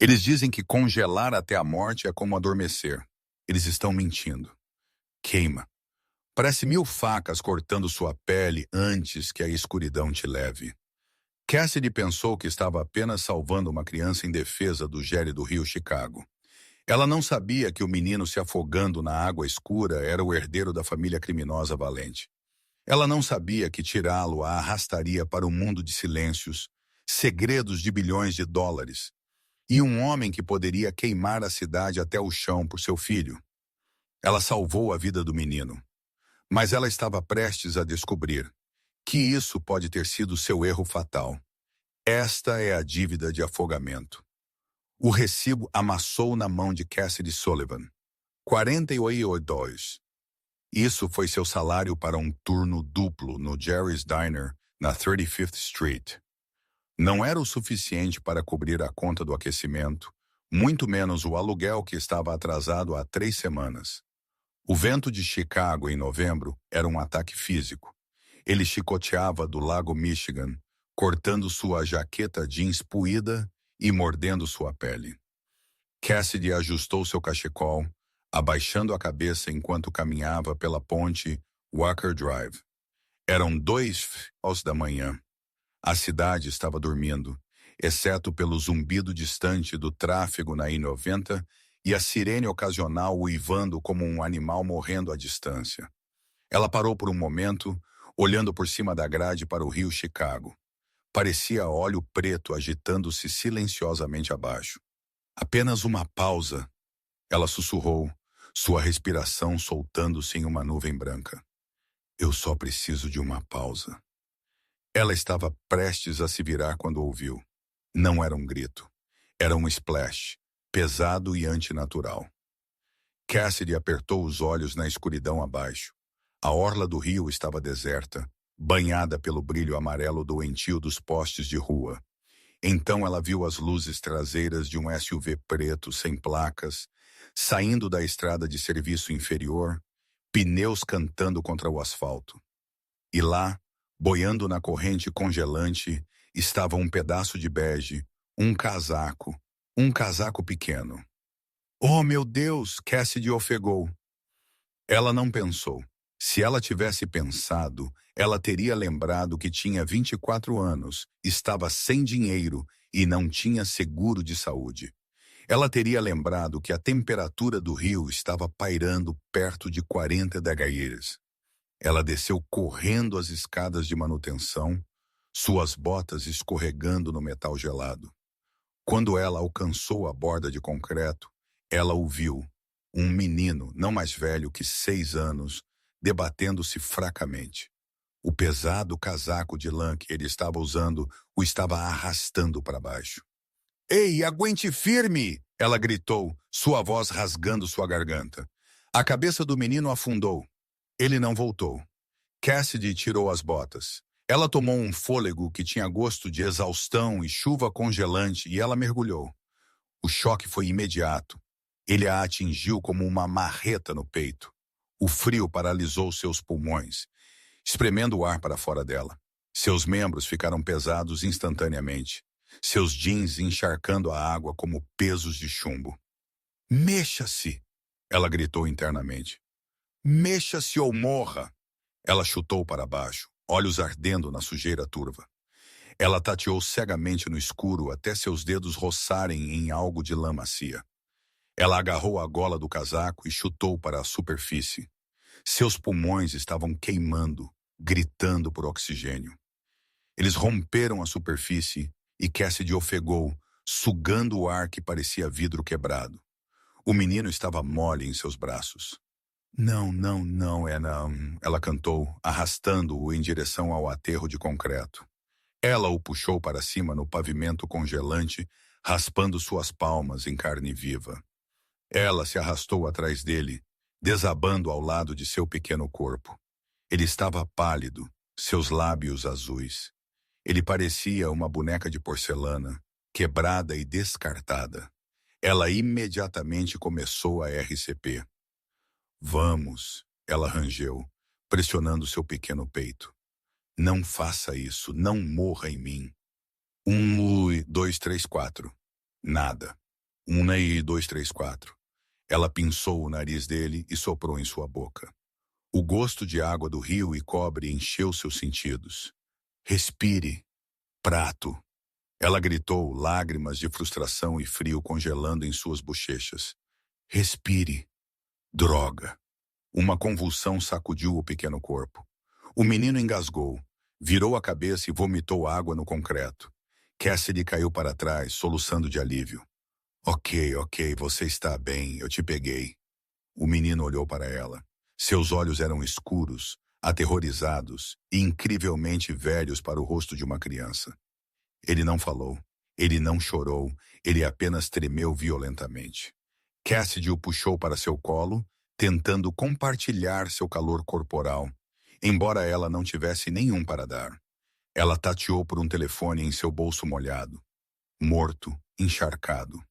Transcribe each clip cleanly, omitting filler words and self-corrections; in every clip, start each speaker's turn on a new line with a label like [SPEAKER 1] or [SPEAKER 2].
[SPEAKER 1] Eles dizem que congelar até a morte é como adormecer. Eles estão mentindo. Queima. Parece 1000 facas cortando sua pele antes que a escuridão te leve. Cassidy pensou que estava apenas salvando uma criança indefesa do gélido rio Chicago. Ela não sabia que o menino se afogando na água escura era o herdeiro da família criminosa Valente. Ela não sabia que tirá-lo a arrastaria para um mundo de silêncios, segredos de bilhões de dólares, e um homem que poderia queimar a cidade até o chão por seu filho. Ela salvou a vida do menino, mas ela estava prestes a descobrir que isso pode ter sido seu erro fatal. Esta é a dívida de afogamento. O recibo amassou na mão de Cassidy Sullivan. 48 $. Isso foi seu salário para um turno duplo no Jerry's Diner, na 35th Street. Não era o suficiente para cobrir a conta do aquecimento, muito menos o aluguel que estava atrasado há 3 semanas. O vento de Chicago em novembro era um ataque físico. Ele chicoteava do lago Michigan, cortando sua jaqueta jeans puída e mordendo sua pele. Cassidy ajustou seu cachecol, abaixando a cabeça enquanto caminhava pela ponte Walker Drive. Eram 2 da manhã. A cidade estava dormindo, exceto pelo zumbido distante do tráfego na I-90 e a sirene ocasional uivando como um animal morrendo à distância. Ela parou por um momento, olhando por cima da grade para o rio Chicago. Parecia óleo preto agitando-se silenciosamente abaixo. Apenas uma pausa, ela sussurrou, sua respiração soltando-se em uma nuvem branca. Eu só preciso de uma pausa. Ela estava prestes a se virar quando ouviu. Não era um grito. Era um splash, pesado e antinatural. Cassidy apertou os olhos na escuridão abaixo. A orla do rio estava deserta, banhada pelo brilho amarelo doentio dos postes de rua. Então ela viu as luzes traseiras de um SUV preto sem placas, saindo da estrada de serviço inferior, pneus cantando contra o asfalto. E lá, boiando na corrente congelante, estava um pedaço de bege, um casaco pequeno. Oh, meu Deus! Cassidy ofegou. Ela não pensou. Se ela tivesse pensado, ela teria lembrado que tinha 24 anos, estava sem dinheiro e não tinha seguro de saúde. Ela teria lembrado que a temperatura do rio estava pairando perto de 40 degrees. Ela desceu correndo as escadas de manutenção, suas botas escorregando no metal gelado. Quando ela alcançou a borda de concreto, ela o viu, um menino não mais velho que 6 anos, debatendo-se fracamente. O pesado casaco de lã que ele estava usando o estava arrastando para baixo. Ei, aguente firme! Ela gritou, sua voz rasgando sua garganta. A cabeça do menino afundou. Ele não voltou. Cassidy tirou as botas. Ela tomou um fôlego que tinha gosto de exaustão e chuva congelante e ela mergulhou. O choque foi imediato. Ele a atingiu como uma marreta no peito. O frio paralisou seus pulmões, espremendo o ar para fora dela. Seus membros ficaram pesados instantaneamente, seus jeans encharcando a água como pesos de chumbo. Mexa-se! Ela gritou internamente. Mexa-se ou morra! Ela chutou para baixo, olhos ardendo na sujeira turva. Ela tateou cegamente no escuro até seus dedos roçarem em algo de lã macia. Ela agarrou a gola do casaco e chutou para a superfície. Seus pulmões estavam queimando, gritando por oxigênio. Eles romperam a superfície e Cassidy ofegou, sugando o ar que parecia vidro quebrado. O menino estava mole em seus braços. Não, ela cantou, arrastando-o em direção ao aterro de concreto. Ela o puxou para cima no pavimento congelante, raspando suas palmas em carne viva. Ela se arrastou atrás dele, desabando ao lado de seu pequeno corpo. Ele estava pálido, seus lábios azuis. Ele parecia uma boneca de porcelana, quebrada e descartada. Ela imediatamente começou a RCP. Vamos, ela rangeu, pressionando seu pequeno peito. Não faça isso, não morra em mim. 1, 2, 3, 4. Nada. 1 e 2, 3, 4. Ela pinçou o nariz dele e soprou em sua boca. O gosto de água do rio e cobre encheu seus sentidos. Respire, prato. Ela gritou, lágrimas de frustração e frio congelando em suas bochechas. Respire, droga. Uma convulsão sacudiu o pequeno corpo. O menino engasgou, virou a cabeça e vomitou água no concreto. Cassidy caiu para trás, soluçando de alívio. Ok, você está bem, eu te peguei. O menino olhou para ela. Seus olhos eram escuros, aterrorizados e incrivelmente velhos para o rosto de uma criança. Ele não falou, ele não chorou, ele apenas tremeu violentamente. Cassidy o puxou para seu colo, tentando compartilhar seu calor corporal, embora ela não tivesse nenhum para dar. Ela tateou por um telefone em seu bolso molhado. Morto, encharcado.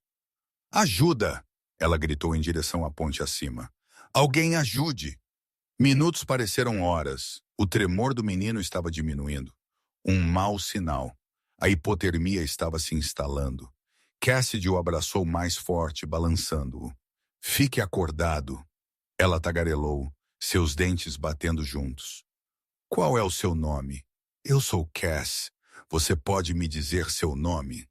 [SPEAKER 1] Ajuda! Ela gritou em direção à ponte acima. Alguém ajude! Minutos pareceram horas. O tremor do menino estava diminuindo. Um mau sinal. A hipotermia estava se instalando. Cassidy o abraçou mais forte, balançando-o. Fique acordado. Ela tagarelou, seus dentes batendo juntos. Qual é o seu nome? Eu sou Cass. Você pode me dizer seu nome?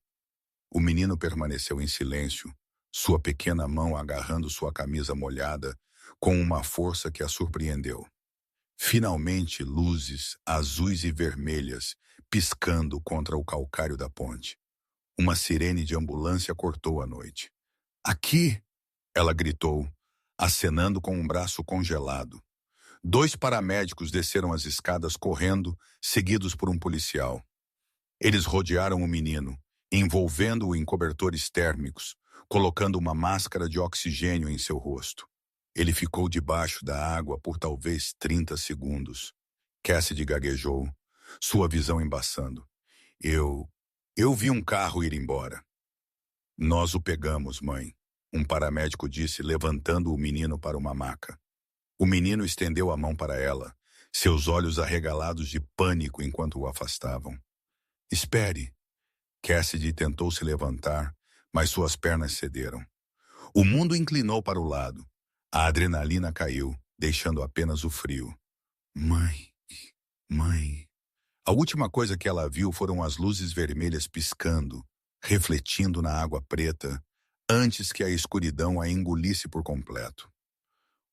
[SPEAKER 1] O menino permaneceu em silêncio, sua pequena mão agarrando sua camisa molhada com uma força que a surpreendeu. Finalmente, luzes azuis e vermelhas piscando contra o calcário da ponte. Uma sirene de ambulância cortou a noite. Aqui! Ela gritou, acenando com um braço congelado. 2 paramédicos desceram as escadas correndo, seguidos por um policial. Eles rodearam o menino, envolvendo-o em cobertores térmicos, colocando uma máscara de oxigênio em seu rosto. Ele ficou debaixo da água por talvez 30 segundos. Cassidy gaguejou, sua visão embaçando. Eu vi um carro ir embora. Nós o pegamos, mãe, um paramédico disse, levantando o menino para uma maca. O menino estendeu a mão para ela, seus olhos arregalados de pânico enquanto o afastavam. Espere. Cassidy tentou se levantar, mas suas pernas cederam. O mundo inclinou para o lado. A adrenalina caiu, deixando apenas o frio. Mãe. A última coisa que ela viu foram as luzes vermelhas piscando, refletindo na água preta, antes que a escuridão a engolisse por completo.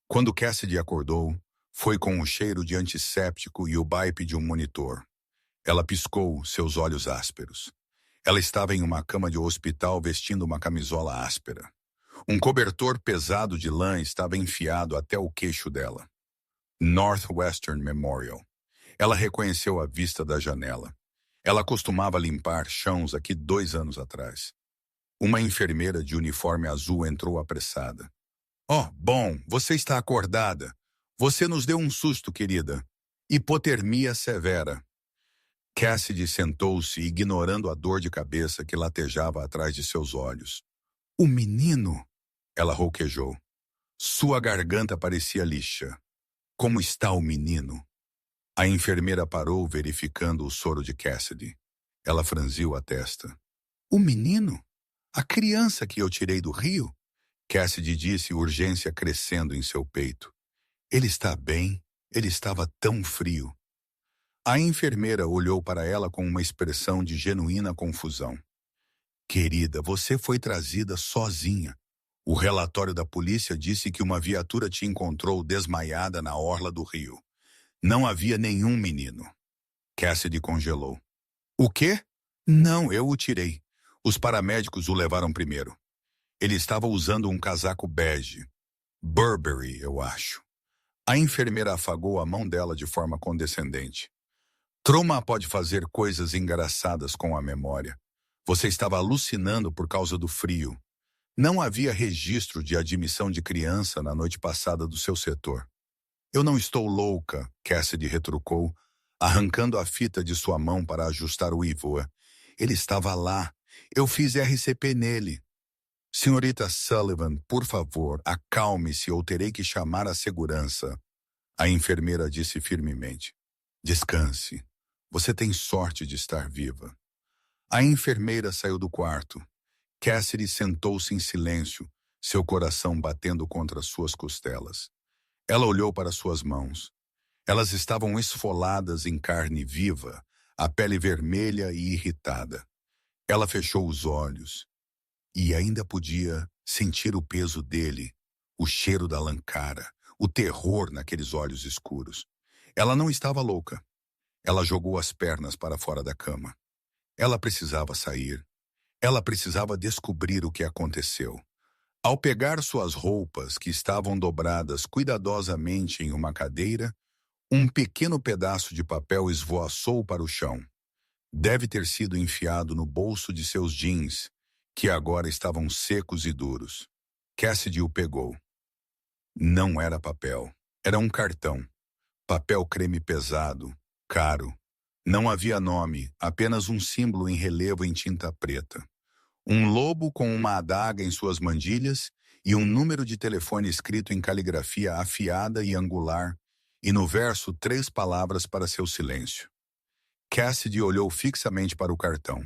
[SPEAKER 1] Quando Cassidy acordou, foi com o cheiro de antisséptico e o bip de um monitor. Ela piscou, seus olhos ásperos. Ela estava em uma cama de hospital vestindo uma camisola áspera. Um cobertor pesado de lã estava enfiado até o queixo dela. Northwestern Memorial. Ela reconheceu a vista da janela. Ela costumava limpar chãos aqui 2 anos atrás. Uma enfermeira de uniforme azul entrou apressada. Oh, bom, você está acordada. Você nos deu um susto, querida. Hipotermia severa. Cassidy sentou-se, ignorando a dor de cabeça que latejava atrás de seus olhos. O menino? Ela rouquejou. Sua garganta parecia lixa. Como está o menino? A enfermeira parou, verificando o soro de Cassidy. Ela franziu a testa. O menino? A criança que eu tirei do rio? Cassidy disse, urgência crescendo em seu peito. Ele está bem, ele estava tão frio. A enfermeira olhou para ela com uma expressão de genuína confusão. Querida, você foi trazida sozinha. O relatório da polícia disse que uma viatura te encontrou desmaiada na orla do rio. Não havia nenhum menino. Cassidy congelou. O quê? Não, eu o tirei. Os paramédicos o levaram primeiro. Ele estava usando um casaco bege. Burberry, eu acho. A enfermeira afagou a mão dela de forma condescendente. Trauma pode fazer coisas engraçadas com a memória. Você estava alucinando por causa do frio. Não havia registro de admissão de criança na noite passada do seu setor. Eu não estou louca, Cassidy retrucou, arrancando a fita de sua mão para ajustar o Ivoa. Ele estava lá. Eu fiz RCP nele. Senhorita Sullivan, por favor, acalme-se ou terei que chamar a segurança. A enfermeira disse firmemente. Descanse. Você tem sorte de estar viva. A enfermeira saiu do quarto. Cassidy sentou-se em silêncio, seu coração batendo contra suas costelas. Ela olhou para suas mãos. Elas estavam esfoladas em carne viva, a pele vermelha e irritada. Ela fechou os olhos e ainda podia sentir o peso dele, o cheiro da lancara, o terror naqueles olhos escuros. Ela não estava louca. Ela jogou as pernas para fora da cama. Ela precisava sair. Ela precisava descobrir o que aconteceu. Ao pegar suas roupas, que estavam dobradas cuidadosamente em uma cadeira, um pequeno pedaço de papel esvoaçou para o chão. Deve ter sido enfiado no bolso de seus jeans, que agora estavam secos e duros. Cassidy o pegou. Não era papel. Era um cartão. Papel creme pesado, caro. Não havia nome, apenas um símbolo em relevo em tinta preta. Um lobo com uma adaga em suas mandílias e um número de telefone escrito em caligrafia afiada e angular, e no verso 3 palavras para seu silêncio. Cassidy olhou fixamente para o cartão.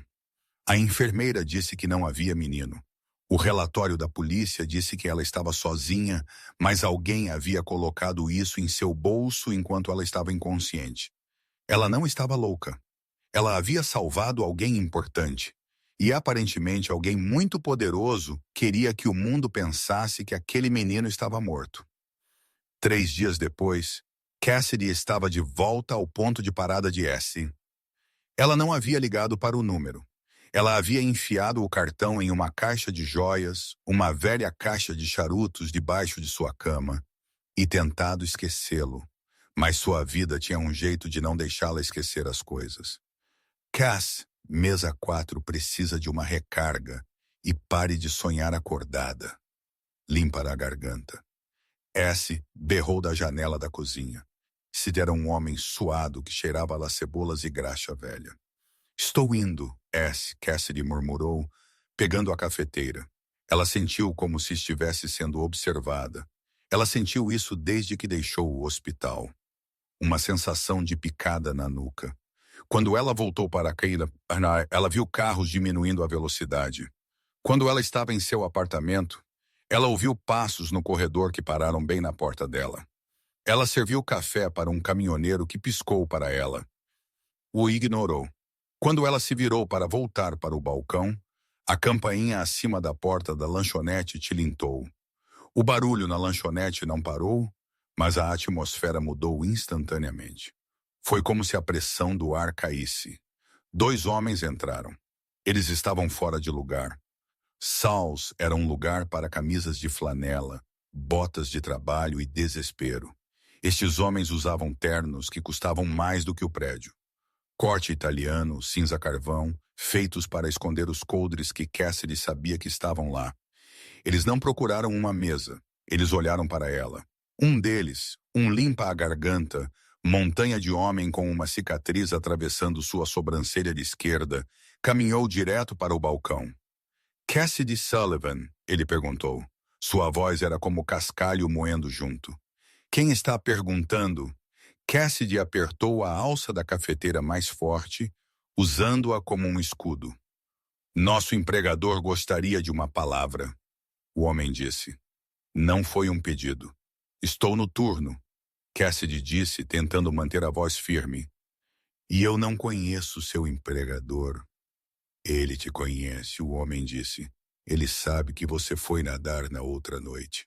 [SPEAKER 1] A enfermeira disse que não havia menino. O relatório da polícia disse que ela estava sozinha, mas alguém havia colocado isso em seu bolso enquanto ela estava inconsciente. Ela não estava louca. Ela havia salvado alguém importante. E aparentemente alguém muito poderoso queria que o mundo pensasse que aquele menino estava morto. 3 dias depois, Cassidy estava de volta ao ponto de parada de S. Ela não havia ligado para o número. Ela havia enfiado o cartão em uma caixa de joias, uma velha caixa de charutos debaixo de sua cama, e tentado esquecê-lo. Mas sua vida tinha um jeito de não deixá-la esquecer as coisas. Cass, mesa 4 precisa de uma recarga e pare de sonhar acordada. Limpa a garganta. S berrou da janela da cozinha. Se dera um homem suado que cheirava a cebolas e graxa velha. Estou indo, S, Cassidy murmurou, pegando a cafeteira. Ela sentiu como se estivesse sendo observada. Ela sentiu isso desde que deixou o hospital. Uma sensação de picada na nuca. Quando ela voltou para a caída, ela viu carros diminuindo a velocidade. Quando ela estava em seu apartamento, ela ouviu passos no corredor que pararam bem na porta dela. Ela serviu café para um caminhoneiro que piscou para ela. O ignorou. Quando ela se virou para voltar para o balcão, a campainha acima da porta da lanchonete tilintou. O barulho na lanchonete não parou, mas a atmosfera mudou instantaneamente. Foi como se a pressão do ar caísse. 2 homens entraram. Eles estavam fora de lugar. Sal's era um lugar para camisas de flanela, botas de trabalho e desespero. Estes homens usavam ternos que custavam mais do que o prédio. Corte italiano, cinza carvão, feitos para esconder os coldres que Cassidy sabia que estavam lá. Eles não procuraram uma mesa, eles olharam para ela. Um deles, um limpa-a-garganta, montanha de homem com uma cicatriz atravessando sua sobrancelha de esquerda, caminhou direto para o balcão. Cassidy Sullivan, ele perguntou. Sua voz era como cascalho moendo junto. Quem está perguntando? Cassidy apertou a alça da cafeteira mais forte, usando-a como um escudo. Nosso empregador gostaria de uma palavra, o homem disse. Não foi um pedido. Estou no turno, Cassidy disse, tentando manter a voz firme. E eu não conheço seu empregador. Ele te conhece, o homem disse. Ele sabe que você foi nadar na outra noite.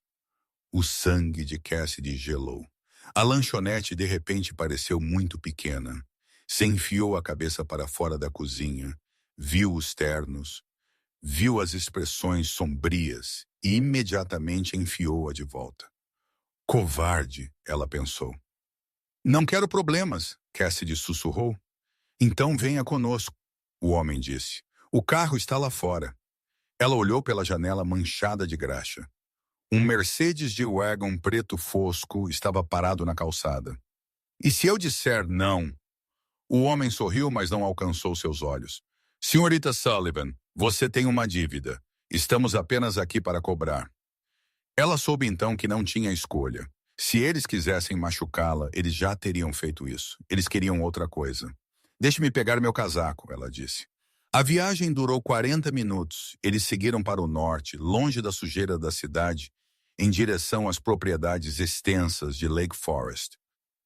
[SPEAKER 1] O sangue de Cassidy gelou. A lanchonete de repente pareceu muito pequena. Se enfiou a cabeça para fora da cozinha, viu os ternos, viu as expressões sombrias e imediatamente enfiou-a de volta. Covarde, ela pensou. Não quero problemas, Cassidy sussurrou. Então venha conosco, o homem disse. O carro está lá fora. Ela olhou pela janela manchada de graxa. Um Mercedes G-Wagon preto fosco estava parado na calçada. E se eu disser não? O homem sorriu, mas não alcançou seus olhos. Senhorita Sullivan, você tem uma dívida. Estamos apenas aqui para cobrar. Ela soube então que não tinha escolha. Se eles quisessem machucá-la, eles já teriam feito isso. Eles queriam outra coisa. Deixe-me pegar meu casaco, ela disse. A viagem durou 40 minutos. Eles seguiram para o norte, longe da sujeira da cidade, em direção às propriedades extensas de Lake Forest.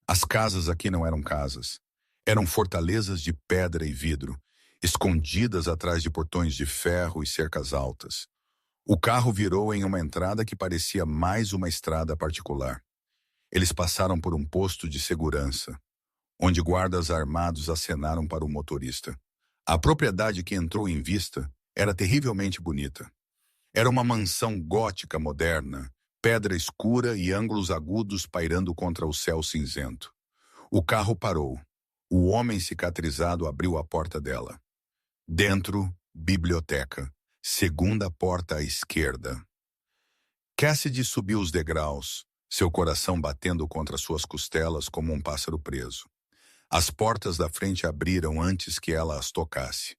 [SPEAKER 1] As casas aqui não eram casas. Eram fortalezas de pedra e vidro, escondidas atrás de portões de ferro e cercas altas. O carro virou em uma entrada que parecia mais uma estrada particular. Eles passaram por um posto de segurança, onde guardas armados acenaram para o motorista. A propriedade que entrou em vista era terrivelmente bonita. Era uma mansão gótica moderna, pedra escura e ângulos agudos pairando contra o céu cinzento. O carro parou. O homem cicatrizado abriu a porta dela. Dentro, biblioteca. Segunda porta à esquerda. Cassidy subiu os degraus, seu coração batendo contra suas costelas como um pássaro preso. As portas da frente abriram antes que ela as tocasse.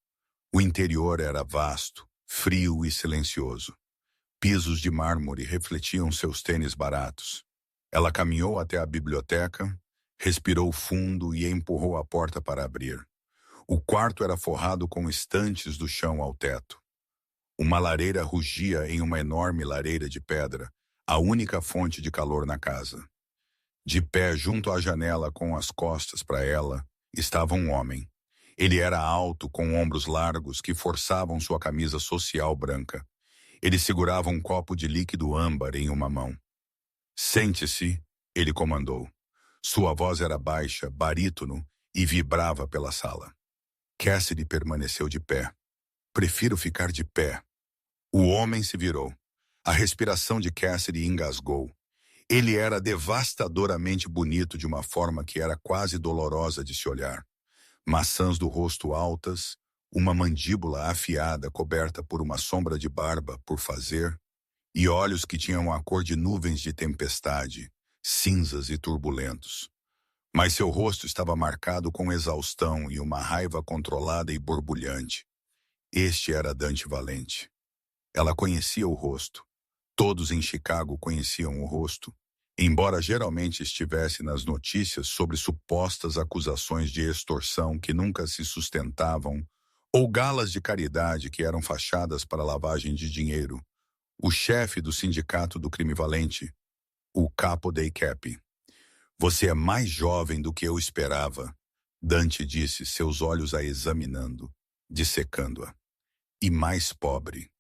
[SPEAKER 1] O interior era vasto, frio e silencioso. Pisos de mármore refletiam seus tênis baratos. Ela caminhou até a biblioteca, respirou fundo e empurrou a porta para abrir. O quarto era forrado com estantes do chão ao teto. Uma lareira rugia em uma enorme lareira de pedra, a única fonte de calor na casa. De pé junto à janela com as costas para ela, estava um homem. Ele era alto, com ombros largos que forçavam sua camisa social branca. Ele segurava um copo de líquido âmbar em uma mão. "Sente-se", ele comandou. Sua voz era baixa, barítono, e vibrava pela sala. Cassidy permaneceu de pé. "Prefiro ficar de pé." O homem se virou. A respiração de Cassidy engasgou. Ele era devastadoramente bonito de uma forma que era quase dolorosa de se olhar. Maçãs do rosto altas, uma mandíbula afiada coberta por uma sombra de barba por fazer, e olhos que tinham a cor de nuvens de tempestade, cinzas e turbulentos. Mas seu rosto estava marcado com exaustão e uma raiva controlada e borbulhante. Este era Dante Valente. Ela conhecia o rosto. Todos em Chicago conheciam o rosto, embora geralmente estivesse nas notícias sobre supostas acusações de extorsão que nunca se sustentavam, ou galas de caridade que eram fachadas para lavagem de dinheiro. O chefe do sindicato do crime valente, o Capo dei Capi. "Você é mais jovem do que eu esperava", Dante disse, seus olhos a examinando, dissecando-a. "E mais pobre.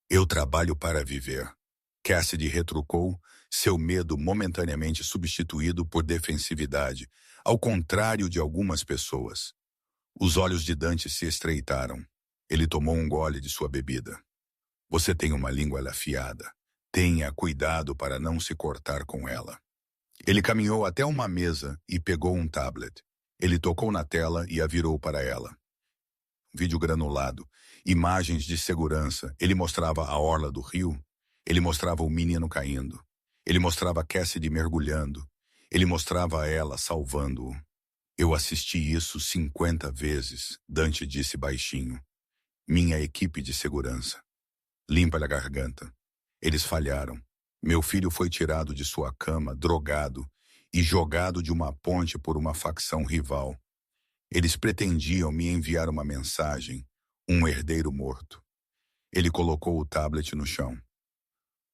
[SPEAKER 1] Eu trabalho para viver." Cassidy retrucou, seu medo momentaneamente substituído por defensividade, ao contrário de algumas pessoas. Os olhos de Dante se estreitaram. Ele tomou um gole de sua bebida. "Você tem uma língua afiada. Tenha cuidado para não se cortar com ela." Ele caminhou até uma mesa e pegou um tablet. Ele tocou na tela e a virou para ela. Vídeo granulado, imagens de segurança. Ele mostrava a orla do rio. Ele mostrava o menino caindo. Ele mostrava Cassidy mergulhando. Ele mostrava ela salvando-o. "Eu assisti isso 50 vezes", Dante disse baixinho. "Minha equipe de segurança." "Limpa-lhe a garganta." "Eles falharam. Meu filho foi tirado de sua cama, drogado, e jogado de uma ponte por uma facção rival. Eles pretendiam me enviar uma mensagem, um herdeiro morto." Ele colocou o tablet no chão.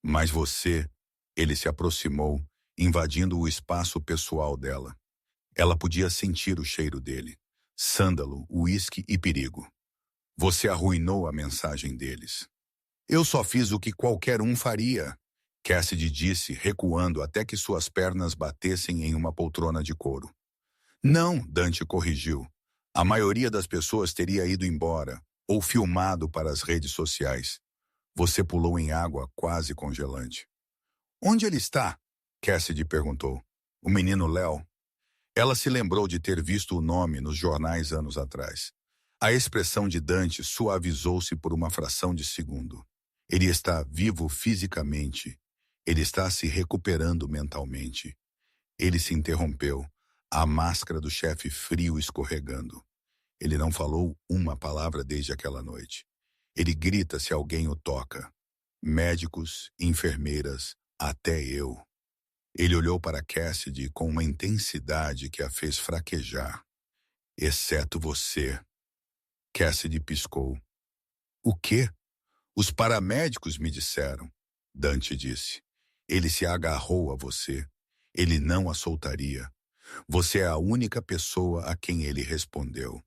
[SPEAKER 1] "Mas você..." Ele se aproximou, invadindo o espaço pessoal dela. Ela podia sentir o cheiro dele. Sândalo, uísque e perigo. "Você arruinou a mensagem deles." "Eu só fiz o que qualquer um faria", Cassidy disse, recuando até que suas pernas batessem em uma poltrona de couro. "Não", Dante corrigiu. "A maioria das pessoas teria ido embora, ou filmado para as redes sociais." Você pulou em água quase congelante. "Onde ele está?" Cassidy perguntou. "O menino Léo?" Ela se lembrou de ter visto o nome nos jornais anos atrás. A expressão de Dante suavizou-se por uma fração de segundo. "Ele está vivo fisicamente. Ele está se recuperando mentalmente." Ele se interrompeu, a máscara do chefe frio escorregando. Ele não falou uma palavra desde aquela noite. Ele grita se alguém o toca. Médicos, enfermeiras, até eu. Ele olhou para Cassidy com uma intensidade que a fez fraquejar. "Exceto você." Cassidy piscou. O quê? Os paramédicos me disseram, Dante disse. Ele se agarrou a você. Ele não a soltaria. Você é a única pessoa a quem ele respondeu.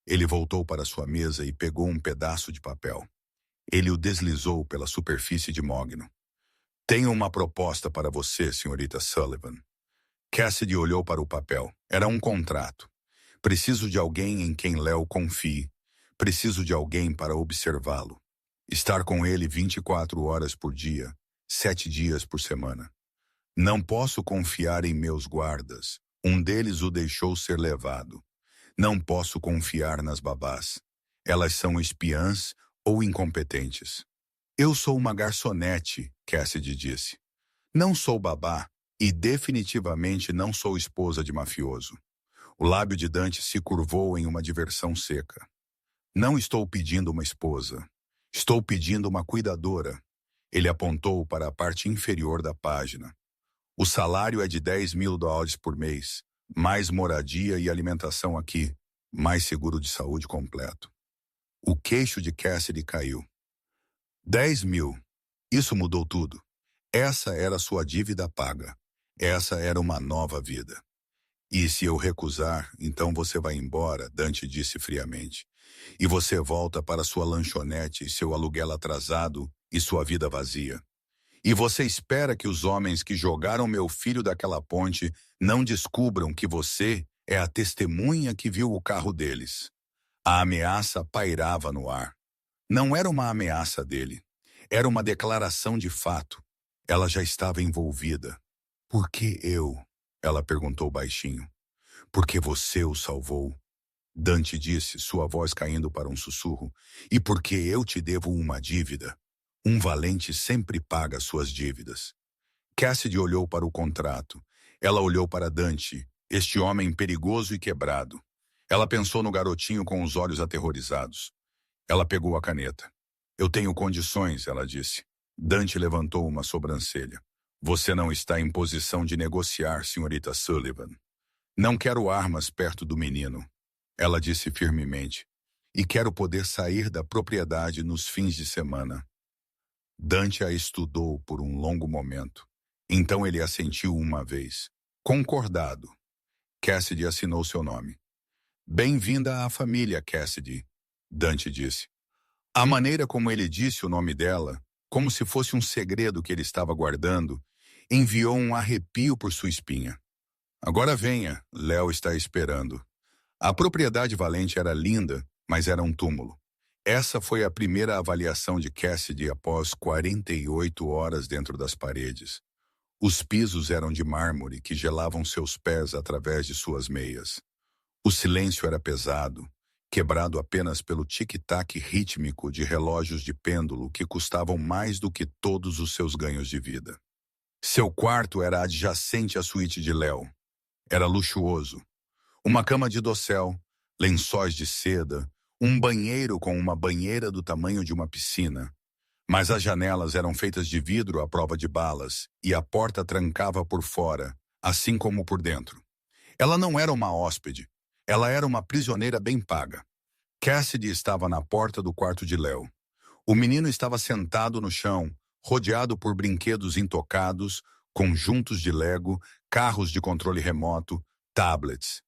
[SPEAKER 1] Ele voltou para sua mesa e pegou um pedaço de papel. Ele o deslizou pela superfície de mogno. Tenho uma proposta para você, senhorita Sullivan. Cassidy olhou para o papel. Era um contrato. Preciso de alguém em quem Léo confie. Preciso de alguém para observá-lo. Estar com ele 24 horas por dia, 7 dias por semana. Não posso confiar em meus guardas. Um deles o deixou ser levado. Não posso confiar nas babás. Elas são espiãs ou incompetentes. Eu sou uma garçonete, Cassidy disse. Não sou babá e definitivamente não sou esposa de mafioso. O lábio de Dante se curvou em uma diversão seca. Não estou pedindo uma esposa. Estou pedindo uma cuidadora. Ele apontou para a parte inferior da página. O salário é de $10.000 por mês, mais moradia e alimentação aqui, mais seguro de saúde completo. O queixo de Cassidy caiu. 10 mil. Isso mudou tudo. Essa era sua dívida paga. Essa era uma nova vida. E se eu recusar, então você vai embora, Dante disse friamente. E você volta para sua lanchonete, seu aluguel atrasado e sua vida vazia. E você espera que os homens que jogaram meu filho daquela ponte não descubram que você é a testemunha que viu o carro deles. A ameaça pairava no ar. Não era uma ameaça dele. Era uma declaração de fato. Ela já estava envolvida. Por que eu? Ela perguntou baixinho. Porque você o salvou. Dante disse, sua voz caindo para um sussurro. E porque eu te devo uma dívida. Um valente sempre paga suas dívidas. Cassidy olhou para o contrato. Ela olhou para Dante, este homem perigoso e quebrado. Ela pensou no garotinho com os olhos aterrorizados. Ela pegou a caneta. Eu tenho condições, ela disse. Dante levantou uma sobrancelha. Você não está em posição de negociar, senhorita Sullivan. Não quero armas perto do menino, ela disse firmemente. E quero poder sair da propriedade nos fins de semana. Dante a estudou por um longo momento. Então ele assentiu uma vez. Concordado. Cassidy assinou seu nome. Bem-vinda à família, Cassidy, Dante disse. A maneira como ele disse o nome dela, como se fosse um segredo que ele estava guardando, enviou um arrepio por sua espinha. Agora venha, Léo está esperando. A propriedade valente era linda, mas era um túmulo. Essa foi a primeira avaliação de Cassidy após 48 horas dentro das paredes. Os pisos eram de mármore que gelavam seus pés através de suas meias. O silêncio era pesado, quebrado apenas pelo tic-tac rítmico de relógios de pêndulo que custavam mais do que todos os seus ganhos de vida. Seu quarto era adjacente à suíte de Léo. Era luxuoso. Uma cama de dossel, lençóis de seda, um banheiro com uma banheira do tamanho de uma piscina. Mas as janelas eram feitas de vidro à prova de balas e a porta trancava por fora, assim como por dentro. Ela não era uma hóspede. Ela era uma prisioneira bem paga. Cassidy estava na porta do quarto de Léo. O menino estava sentado no chão, rodeado por brinquedos intocados, conjuntos de Lego, carros de controle remoto, tablets.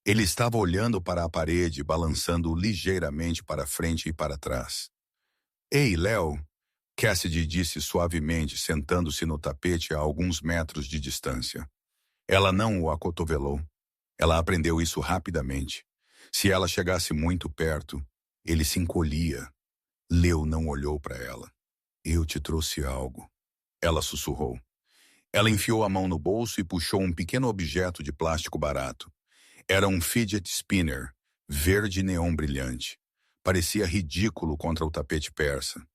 [SPEAKER 1] Ele estava olhando para a parede, balançando ligeiramente para frente e para trás. Ei, Léo, Cassidy disse suavemente, sentando-se no tapete a alguns metros de distância. Ela não o acotovelou. Ela aprendeu isso rapidamente. Se ela chegasse muito perto, ele se encolhia. Léo não olhou para ela. Eu te trouxe algo. Ela sussurrou. Ela enfiou a mão no bolso e puxou um pequeno objeto de plástico barato. Era um fidget spinner, verde neon brilhante. Parecia ridículo contra o tapete persa.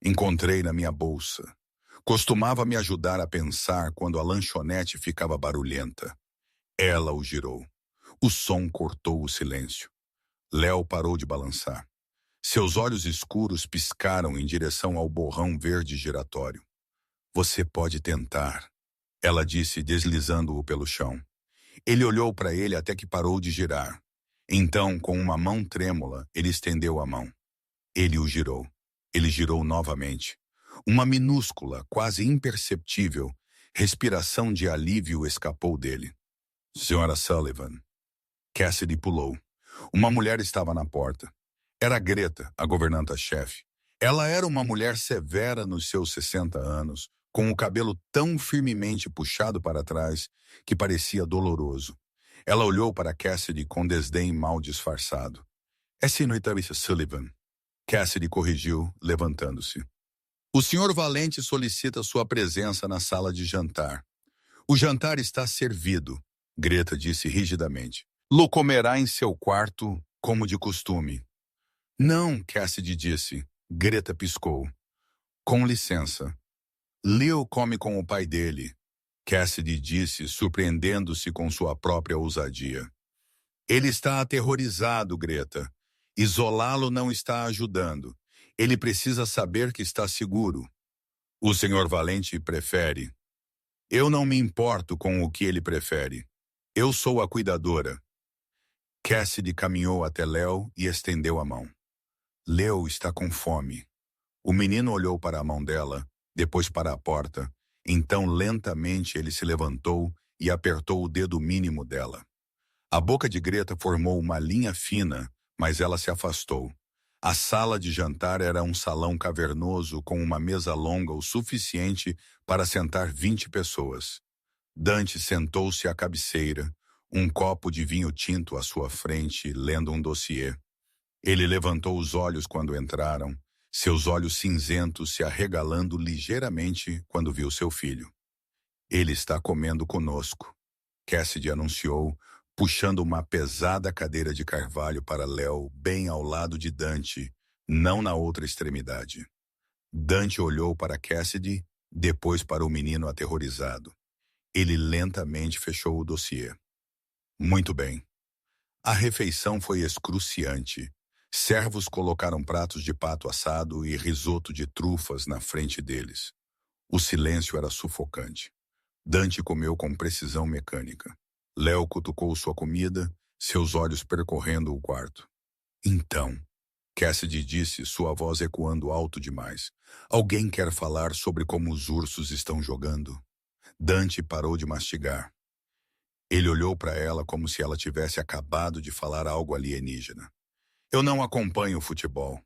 [SPEAKER 1] Encontrei na minha bolsa. Costumava me ajudar a pensar quando a lanchonete ficava barulhenta. Ela o girou. O som cortou o silêncio. Léo parou de balançar. Seus olhos escuros piscaram em direção ao borrão verde giratório. Você pode tentar, ela disse, deslizando-o pelo chão. Ele olhou para ele até que parou de girar. Então, com uma mão trêmula, ele estendeu a mão. Ele o girou. Ele girou novamente. Uma minúscula, quase imperceptível, respiração de alívio escapou dele. Senhora Sullivan. Cassidy pulou. Uma mulher estava na porta. Era Greta, a governanta-chefe. Ela era uma mulher severa nos seus 60 anos, com o cabelo tão firmemente puxado para trás que parecia doloroso. Ela olhou para Cassidy com desdém mal disfarçado. É senhorita Sullivan. Cassidy corrigiu, levantando-se. O senhor Valente solicita sua presença na sala de jantar. O jantar está servido, Greta disse rigidamente. Lo comerá em seu quarto, como de costume. Não, Cassidy disse. Greta piscou. Com licença. Leo come com o pai dele, Cassidy disse, surpreendendo-se com sua própria ousadia. Ele está aterrorizado, Greta. Isolá-lo não está ajudando. Ele precisa saber que está seguro. O senhor Valente prefere. Eu não me importo com o que ele prefere. Eu sou a cuidadora. Cassidy caminhou até Leo e estendeu a mão. Leo está com fome. O menino olhou para a mão dela, depois para a porta. Então, lentamente, ele se levantou e apertou o dedo mínimo dela. A boca de Greta formou uma linha fina, mas ela se afastou. A sala de jantar era um salão cavernoso com uma mesa longa o suficiente para sentar 20 pessoas. Dante sentou-se à cabeceira, um copo de vinho tinto à sua frente, lendo um dossiê. Ele levantou os olhos quando entraram, seus olhos cinzentos se arregalando ligeiramente quando viu seu filho. Ele está comendo conosco, Cassidy anunciou, puxando uma pesada cadeira de carvalho para Leo bem ao lado de Dante, não na outra extremidade. Dante olhou para Cassidy, depois para o menino aterrorizado. Ele lentamente fechou o dossiê. Muito bem. A refeição foi excruciante. Servos colocaram pratos de pato assado e risoto de trufas na frente deles. O silêncio era sufocante. Dante comeu com precisão mecânica. Leo cutucou sua comida, seus olhos percorrendo o quarto. Então, Cassidy disse, sua voz ecoando alto demais. Alguém quer falar sobre como os ursos estão jogando? Dante parou de mastigar. Ele olhou para ela como se ela tivesse acabado de falar algo alienígena. Eu não acompanho o futebol.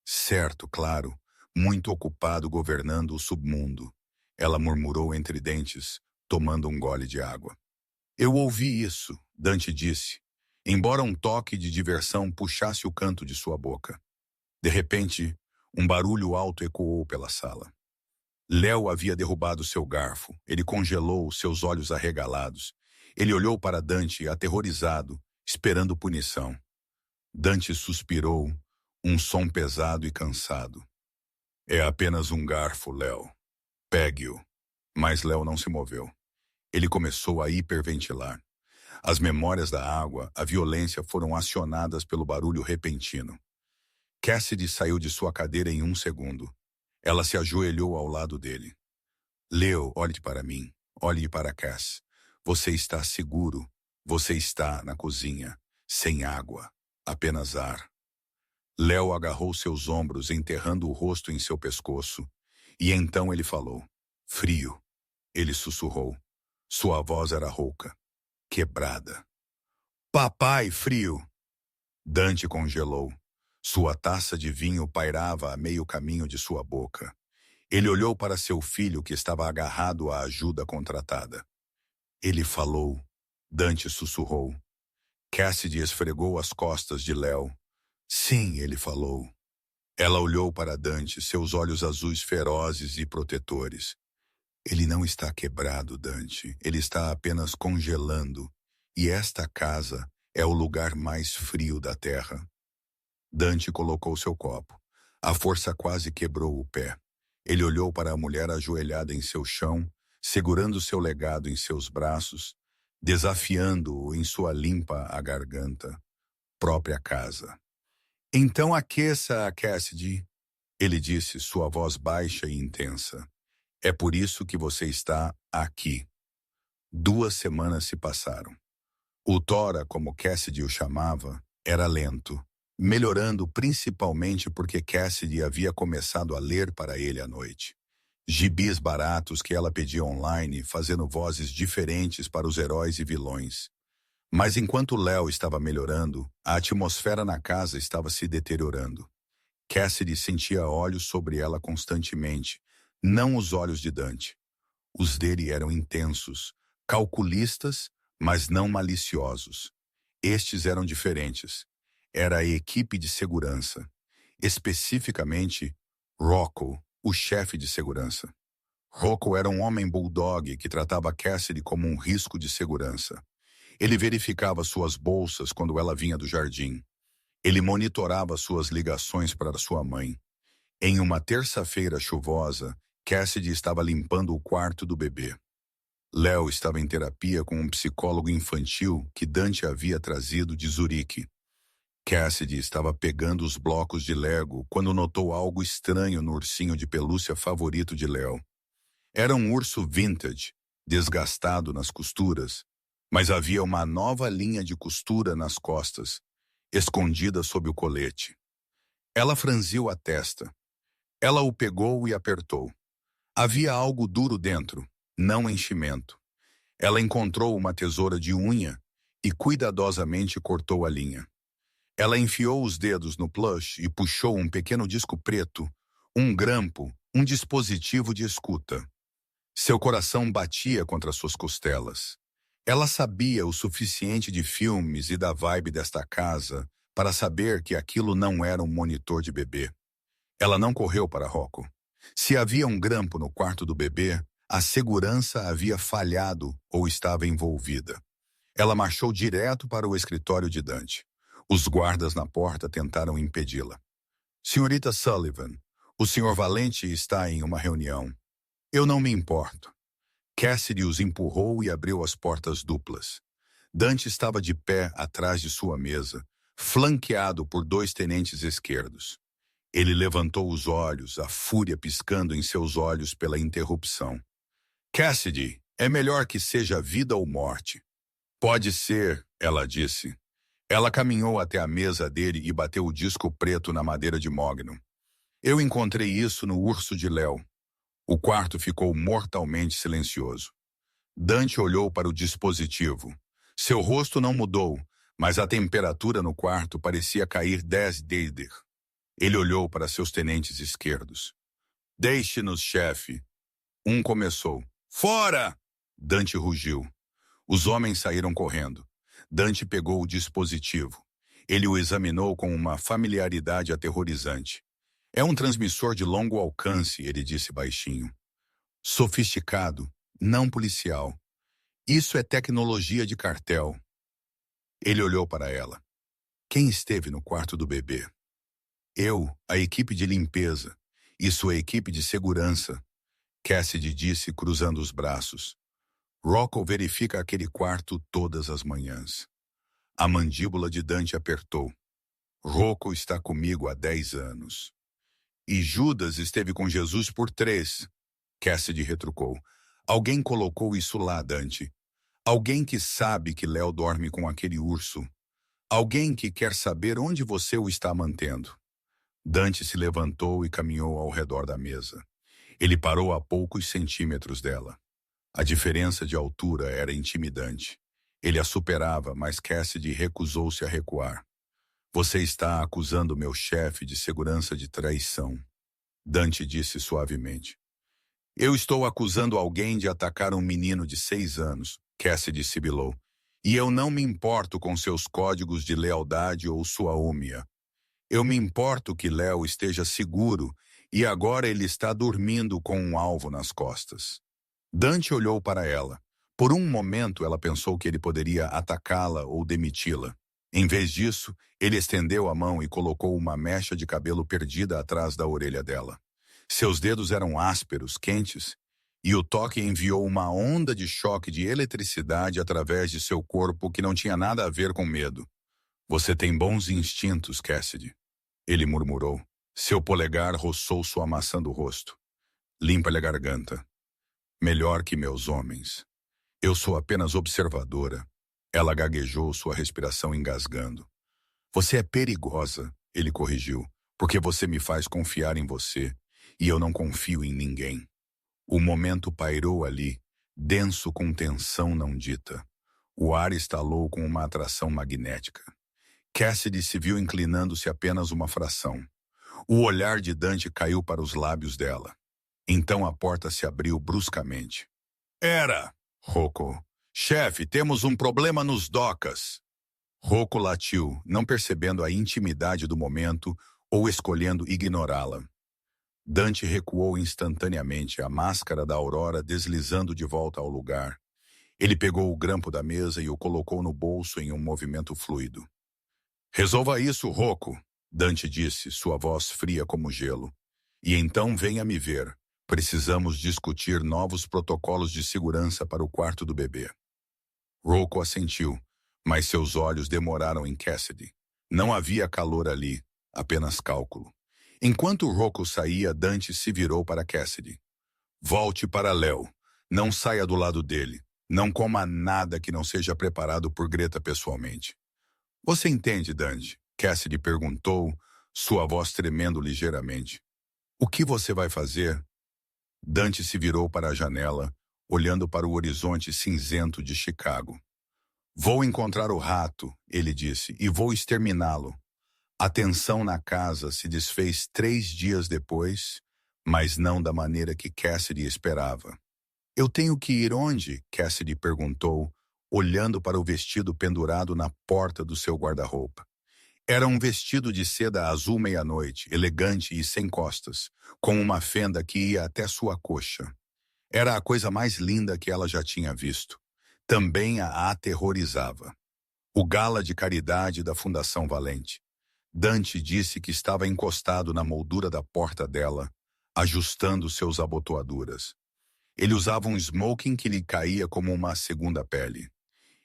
[SPEAKER 1] Certo, claro, muito ocupado governando o submundo. Ela murmurou entre dentes, tomando um gole de água. Eu ouvi isso, Dante disse, embora um toque de diversão puxasse o canto de sua boca. De repente, um barulho alto ecoou pela sala. Leo havia derrubado seu garfo. Ele congelou, seus olhos arregalados. Ele olhou para Dante, aterrorizado, esperando punição. Dante suspirou, um som pesado e cansado. É apenas um garfo, Leo. Pegue-o. Mas Leo não se moveu. Ele começou a hiperventilar. As memórias da água, a violência foram acionadas pelo barulho repentino. Cassidy saiu de sua cadeira em um segundo. Ela se ajoelhou ao lado dele. Leo, olhe para mim. Olhe para Cass. Você está seguro. Você está na cozinha. Sem água. Apenas ar. Leo agarrou seus ombros, enterrando o rosto em seu pescoço. E então ele falou. Frio. Ele sussurrou. Sua voz era rouca. Quebrada. Papai, frio! Dante congelou. Sua taça de vinho pairava a meio caminho de sua boca. Ele olhou para seu filho que estava agarrado à ajuda contratada. Ele falou. Dante sussurrou. Cassidy esfregou as costas de Leo. Sim, ele falou. Ela olhou para Dante, seus olhos azuis ferozes e protetores. Ele não está quebrado, Dante. Ele está apenas congelando. E esta casa é o lugar mais frio da terra. Dante colocou seu copo. A força quase quebrou o pé. Ele olhou para a mulher ajoelhada em seu chão, segurando seu legado em seus braços, desafiando-o em sua limpa a garganta. Própria casa. Então aqueça, Cassidy, ele disse, sua voz baixa e intensa. É por isso que você está aqui. 2 semanas se passaram. O Tora, como Cassidy o chamava, era lento. melhorando principalmente porque Cassidy havia começado a ler para ele à noite. Gibis baratos que ela pedia online, fazendo vozes diferentes para os heróis e vilões. Mas enquanto Léo estava melhorando, a atmosfera na casa estava se deteriorando. Cassidy sentia olhos sobre ela constantemente, não os olhos de Dante. Os dele eram intensos, calculistas, mas não maliciosos. Estes eram diferentes. Era a equipe de segurança. Especificamente, Rocco, o chefe de segurança. Rocco era um homem bulldog que tratava Cassidy como um risco de segurança. Ele verificava suas bolsas quando ela vinha do jardim. Ele monitorava suas ligações para sua mãe. Em uma terça-feira chuvosa, Cassidy estava limpando o quarto do bebê. Léo estava em terapia com um psicólogo infantil que Dante havia trazido de Zurique. Cassidy estava pegando os blocos de Lego quando notou algo estranho no ursinho de pelúcia favorito de Léo. Era um urso vintage, desgastado nas costuras, mas havia uma nova linha de costura nas costas, escondida sob o colete. Ela franziu a testa. Ela o pegou e apertou. Havia algo duro dentro, não enchimento. Ela encontrou uma tesoura de unha e cuidadosamente cortou a linha. Ela enfiou os dedos no plush e puxou um pequeno disco preto, um grampo, um dispositivo de escuta. Seu coração batia contra suas costelas. Ela sabia o suficiente de filmes e da vibe desta casa para saber que aquilo não era um monitor de bebê. Ela não correu para Rocco. Se havia um grampo no quarto do bebê, a segurança havia falhado ou estava envolvida. Ela marchou direto para o escritório de Dante. Os guardas na porta tentaram impedi-la. Senhorita Sullivan, o Sr. Valente está em uma reunião. Eu não me importo. Cassidy os empurrou e abriu as portas duplas. Dante estava de pé atrás de sua mesa, flanqueado por 2 tenentes esquerdos. Ele levantou os olhos, a fúria piscando em seus olhos pela interrupção. Cassidy, é melhor que seja vida ou morte. Pode ser, ela disse. Ela caminhou até a mesa dele e bateu o disco preto na madeira de mogno. Eu encontrei isso no urso de Léo. O quarto ficou mortalmente silencioso. Dante olhou para o dispositivo. Seu rosto não mudou, mas a temperatura no quarto parecia cair 10 degrees. Ele olhou para seus tenentes esquerdos. Deixe-nos, chefe. Um começou. Fora! Dante rugiu. Os homens saíram correndo. Dante pegou o dispositivo. Ele o examinou com uma familiaridade aterrorizante. É um transmissor de longo alcance, ele disse baixinho. Sofisticado, não policial. Isso é tecnologia de cartel. Ele olhou para ela. Quem esteve no quarto do bebê? Eu, a equipe de limpeza, e sua equipe de segurança, Cassidy disse cruzando os braços. Rocco verifica aquele quarto todas as manhãs. A mandíbula de Dante apertou. Rocco está comigo há 10 anos. E Judas esteve com Jesus por 3. Cassidy retrucou. Alguém colocou isso lá, Dante. Alguém que sabe que Léo dorme com aquele urso. Alguém que quer saber onde você o está mantendo. Dante se levantou e caminhou ao redor da mesa. Ele parou a poucos centímetros dela. A diferença de altura era intimidante. Ele a superava, mas Cassidy recusou-se a recuar. Você está acusando meu chefe de segurança de traição. Dante disse suavemente. Eu estou acusando alguém de atacar um menino de 6 anos, Cassidy sibilou. E eu não me importo com seus códigos de lealdade ou sua úmia. Eu me importo que Léo esteja seguro e agora ele está dormindo com um alvo nas costas. Dante olhou para ela. Por um momento ela pensou que ele poderia atacá-la ou demiti-la. Em vez disso, ele estendeu a mão e colocou uma mecha de cabelo perdida atrás da orelha dela. Seus dedos eram ásperos, quentes, e o toque enviou uma onda de choque de eletricidade através de seu corpo que não tinha nada a ver com medo. Você tem bons instintos, Cassidy. Ele murmurou. Seu polegar roçou sua maçã do rosto. Limpa-lhe a garganta. Melhor que meus homens. Eu sou apenas observadora. Ela gaguejou, sua respiração engasgando. Você é perigosa, ele corrigiu, porque você me faz confiar em você, e eu não confio em ninguém. O momento pairou ali, denso com tensão não dita. O ar estalou com uma atração magnética. Cassidy se viu inclinando-se apenas uma fração. O olhar de Dante caiu para os lábios dela. Então a porta se abriu bruscamente. Era! Rocco. Chefe, temos um problema nos docas. Rocco latiu, não percebendo a intimidade do momento ou escolhendo ignorá-la. Dante recuou instantaneamente, a máscara da Aurora deslizando de volta ao lugar. Ele pegou o grampo da mesa e o colocou no bolso em um movimento fluido. Resolva isso, Rocco, Dante disse, sua voz fria como gelo. E então venha me ver. Precisamos discutir novos protocolos de segurança para o quarto do bebê. Rocco assentiu, mas seus olhos demoraram em Cassidy. Não havia calor ali, apenas cálculo. Enquanto Rocco saía, Dante se virou para Cassidy. Volte para Léo. Não saia do lado dele. Não coma nada que não seja preparado por Greta pessoalmente. Você entende, Dante? Cassidy perguntou, sua voz tremendo ligeiramente. O que você vai fazer? Dante se virou para a janela, olhando para o horizonte cinzento de Chicago. Vou encontrar o rato, ele disse, e vou exterminá-lo. A tensão na casa se desfez 3 dias depois, mas não da maneira que Cassidy esperava. Eu tenho que ir onde? Cassidy perguntou, olhando para o vestido pendurado na porta do seu guarda-roupa. Era um vestido de seda azul meia-noite, elegante e sem costas, com uma fenda que ia até sua coxa. Era a coisa mais linda que ela já tinha visto. Também a aterrorizava. O gala de caridade da Fundação Valente. Dante disse que estava encostado na moldura da porta dela, ajustando seus abotoaduras. Ele usava um smoking que lhe caía como uma segunda pele.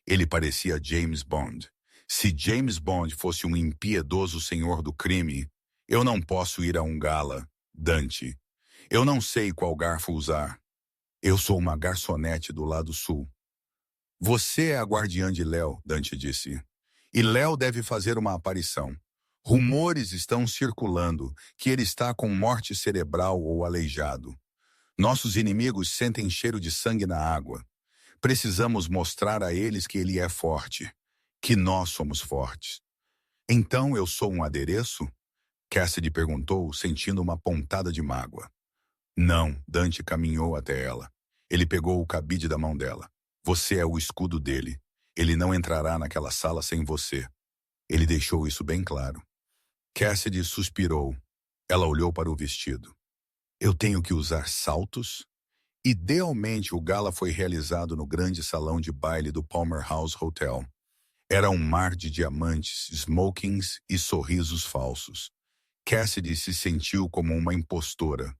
[SPEAKER 1] Ele parecia James Bond. Se James Bond fosse um impiedoso senhor do crime, eu não posso ir a um gala, Dante. Eu não sei qual garfo usar. Eu sou uma garçonete do lado sul. Você é a guardiã de Léo, Dante disse. E Léo deve fazer uma aparição. Rumores estão circulando que ele está com morte cerebral ou aleijado. Nossos inimigos sentem cheiro de sangue na água. Precisamos mostrar a eles que ele é forte, que nós somos fortes. Então eu sou um adereço? Cassidy perguntou, sentindo uma pontada de mágoa. Não, Dante caminhou até ela. Ele pegou o cabide da mão dela. Você é o escudo dele. Ele não entrará naquela sala sem você. Ele deixou isso bem claro. Cassidy suspirou. Ela olhou para o vestido. Eu tenho que usar saltos? Idealmente, o gala foi realizado no grande salão de baile do Palmer House Hotel. Era um mar de diamantes, smokings e sorrisos falsos. Cassidy se sentiu como uma impostora.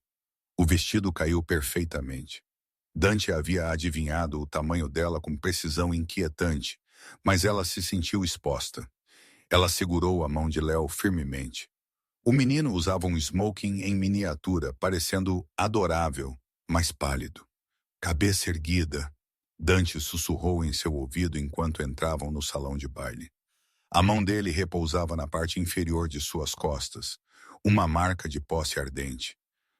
[SPEAKER 1] O vestido caiu perfeitamente. Dante havia adivinhado o tamanho dela com precisão inquietante, mas ela se sentiu exposta. Ela segurou a mão de Léo firmemente. O menino usava um smoking em miniatura, parecendo adorável, mas pálido. Cabeça erguida, Dante sussurrou em seu ouvido enquanto entravam no salão de baile. A mão dele repousava na parte inferior de suas costas, uma marca de posse ardente.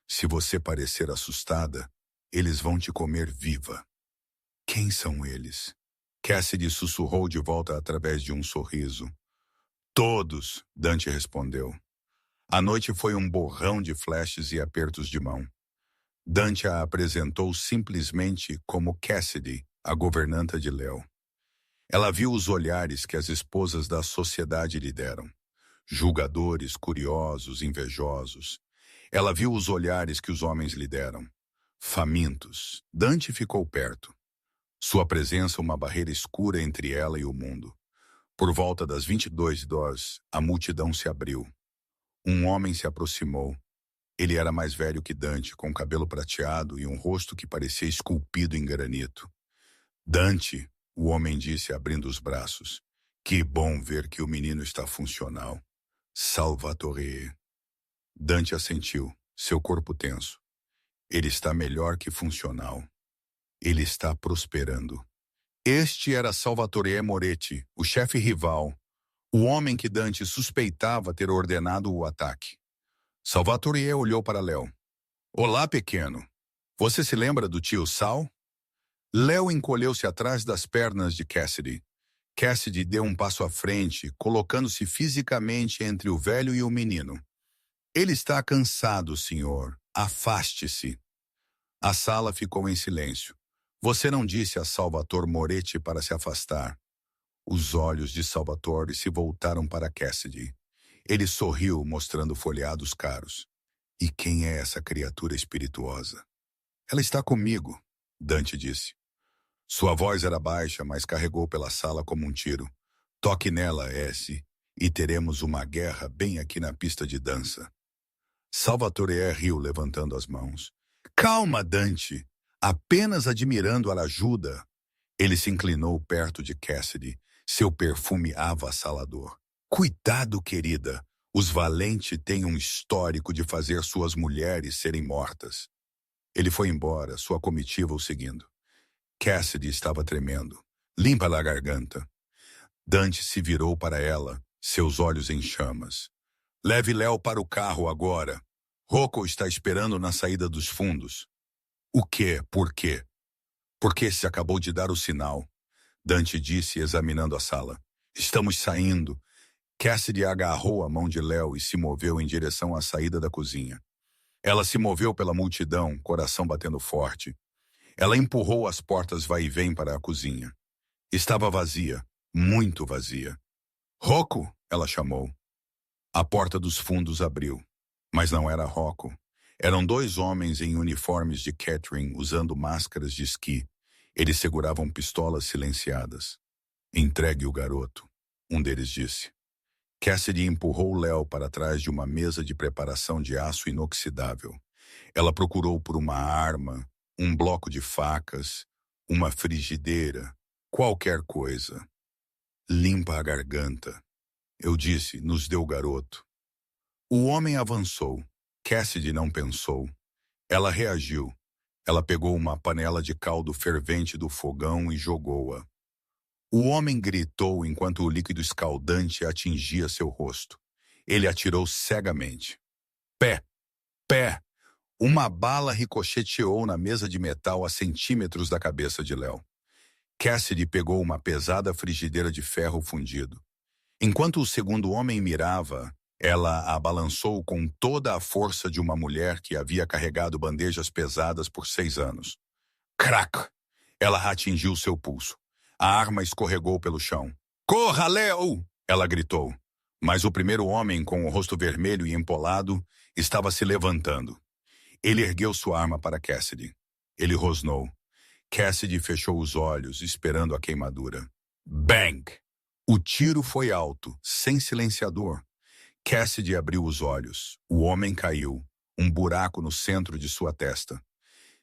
[SPEAKER 1] Se você parecer assustada, eles vão te comer viva. Quem são eles? Cassidy sussurrou de volta através de um sorriso. Todos, Dante respondeu. A noite foi um borrão de flashes e apertos de mão. Dante a apresentou simplesmente como Cassidy, a governanta de Léo. Ela viu os olhares que as esposas da sociedade lhe deram. Julgadores, curiosos, invejosos. Ela viu os olhares que os homens lhe deram. Famintos. Dante ficou perto. Sua presença uma barreira escura entre ela e o mundo. Por volta das 22h, a multidão se abriu. Um homem se aproximou. Ele era mais velho que Dante, com cabelo prateado e um rosto que parecia esculpido em granito. Dante, o homem disse abrindo os braços. Que bom ver que o menino está funcional. Salvatore. Dante assentiu, seu corpo tenso. Ele está melhor que funcional. Ele está prosperando. Este era Salvatore Moretti, o chefe rival, o homem que Dante suspeitava ter ordenado o ataque. Salvatore olhou para Léo. Olá, pequeno. Você se lembra do tio Sal? Léo encolheu-se atrás das pernas de Cassidy. Cassidy deu um passo à frente, colocando-se fisicamente entre o velho e o menino. Ele está cansado, senhor. Afaste-se. A sala ficou em silêncio. Você não disse a Salvatore Moretti para se afastar. Os olhos de Salvatore se voltaram para Cassidy. Ele sorriu, mostrando folheados caros. E quem é essa criatura espirituosa? Ela está comigo, Dante disse. Sua voz era baixa, mas carregou pela sala como um tiro. Toque nela, S, e teremos uma guerra bem aqui na pista de dança. Salvatore riu, levantando as mãos. Calma, Dante! Apenas admirando a ajuda. Ele se inclinou perto de Cassidy, seu perfume avassalador. Cuidado, querida! Os valentes têm um histórico de fazer suas mulheres serem mortas. Ele foi embora, sua comitiva o seguindo. Cassidy estava tremendo. Limpa-lhe a garganta. Dante se virou para ela, seus olhos em chamas. Leve Léo para o carro agora. Rocco está esperando na saída dos fundos. O quê? Por quê? Porque se acabou de dar o sinal. Dante disse, examinando a sala. Estamos saindo. Cassidy agarrou a mão de Léo e se moveu em direção à saída da cozinha. Ela se moveu pela multidão, coração batendo forte. Ela empurrou as portas vai e vem para a cozinha. Estava vazia, muito vazia. Rocco, ela chamou. A porta dos fundos abriu, mas não era Rocco. Eram dois homens em uniformes de catering usando máscaras de esqui. Eles seguravam pistolas silenciadas. Entregue o garoto, um deles disse. Cassidy empurrou Léo para trás de uma mesa de preparação de aço inoxidável. Ela procurou por uma arma, um bloco de facas, uma frigideira, qualquer coisa. Limpa a garganta. Eu disse, nos dê o garoto. O homem avançou. Cassidy não pensou. Ela reagiu. Ela pegou uma panela de caldo fervente do fogão e jogou-a. O homem gritou enquanto o líquido escaldante atingia seu rosto. Ele atirou cegamente. Pé! Pé! Uma bala ricocheteou na mesa de metal a centímetros da cabeça de Léo. Cassidy pegou uma pesada frigideira de ferro fundido. Enquanto o segundo homem mirava, ela a balançou com toda a força de uma mulher que havia carregado bandejas pesadas por 6 anos. Crac! Ela atingiu seu pulso. A arma escorregou pelo chão. Corra, Léo! Ela gritou. Mas o primeiro homem, com o rosto vermelho e empolado, estava se levantando. Ele ergueu sua arma para Cassidy. Ele rosnou. Cassidy fechou os olhos, esperando a queimadura. Bang! O tiro foi alto, sem silenciador. Cassidy abriu os olhos. O homem caiu. Um buraco no centro de sua testa.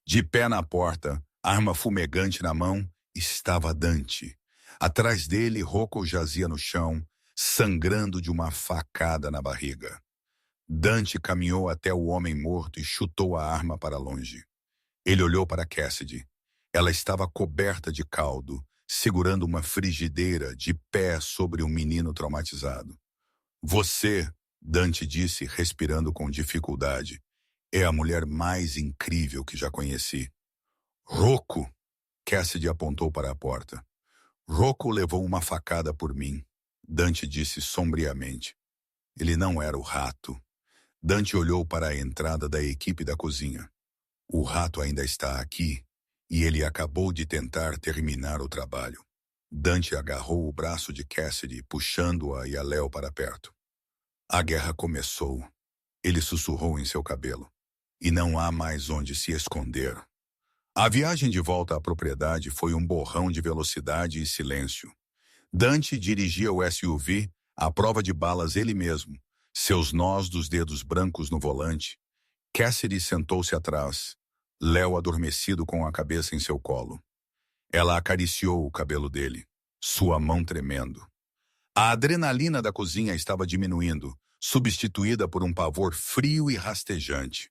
[SPEAKER 1] De pé na porta, arma fumegante na mão, estava Dante. Atrás dele, Rocco jazia no chão, sangrando de uma facada na barriga. Dante caminhou até o homem morto e chutou a arma para longe. Ele olhou para Cassidy. Ela estava coberta de caldo, segurando uma frigideira de pé sobre um menino traumatizado. Você, Dante disse, respirando com dificuldade, é a mulher mais incrível que já conheci. Rocco! Cassidy apontou para a porta. Rocco levou uma facada por mim, Dante disse sombriamente. Ele não era o rato. Dante olhou para a entrada da equipe da cozinha. O rato ainda está aqui, e ele acabou de tentar terminar o trabalho. Dante agarrou o braço de Cassidy, puxando-a e a Léo para perto. A guerra começou. Ele sussurrou em seu cabelo. E não há mais onde se esconder. A viagem de volta à propriedade foi um borrão de velocidade e silêncio. Dante dirigia o SUV à prova de balas ele mesmo, seus nós dos dedos brancos no volante. Cassidy sentou-se atrás, Léo adormecido com a cabeça em seu colo. Ela acariciou o cabelo dele, sua mão tremendo. A adrenalina da cozinha estava diminuindo, substituída por um pavor frio e rastejante.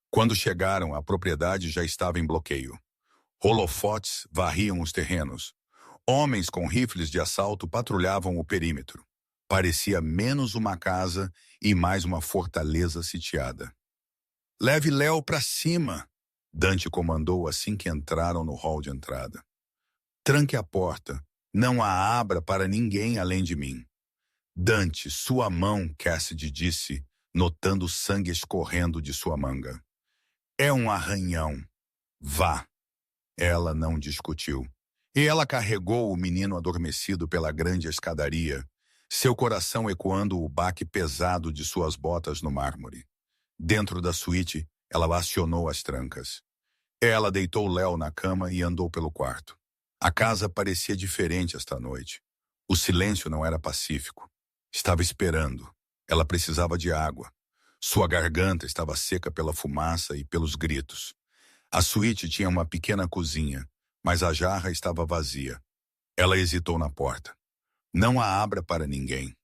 [SPEAKER 1] Quando chegaram, a propriedade já estava em bloqueio. Holofotes varriam os terrenos. Homens com rifles de assalto patrulhavam o perímetro. Parecia menos uma casa e mais uma fortaleza sitiada. "Leve Léo para cima", Dante comandou assim que entraram no hall de entrada. "Tranque a porta. Não a abra para ninguém além de mim." "Dante, sua mão", Cassidy disse, notando o sangue escorrendo de sua manga. "É um arranhão. Vá." Ela não discutiu. E ela carregou o menino adormecido pela grande escadaria, seu coração ecoando o baque pesado de suas botas no mármore. Dentro da suíte, ela acionou as trancas. Ela deitou Léo na cama e andou pelo quarto. A casa parecia diferente esta noite. O silêncio não era pacífico. Estava esperando. Ela precisava de água. Sua garganta estava seca pela fumaça e pelos gritos. A suíte tinha uma pequena cozinha, mas a jarra estava vazia. Ela hesitou na porta. Não a abra para ninguém.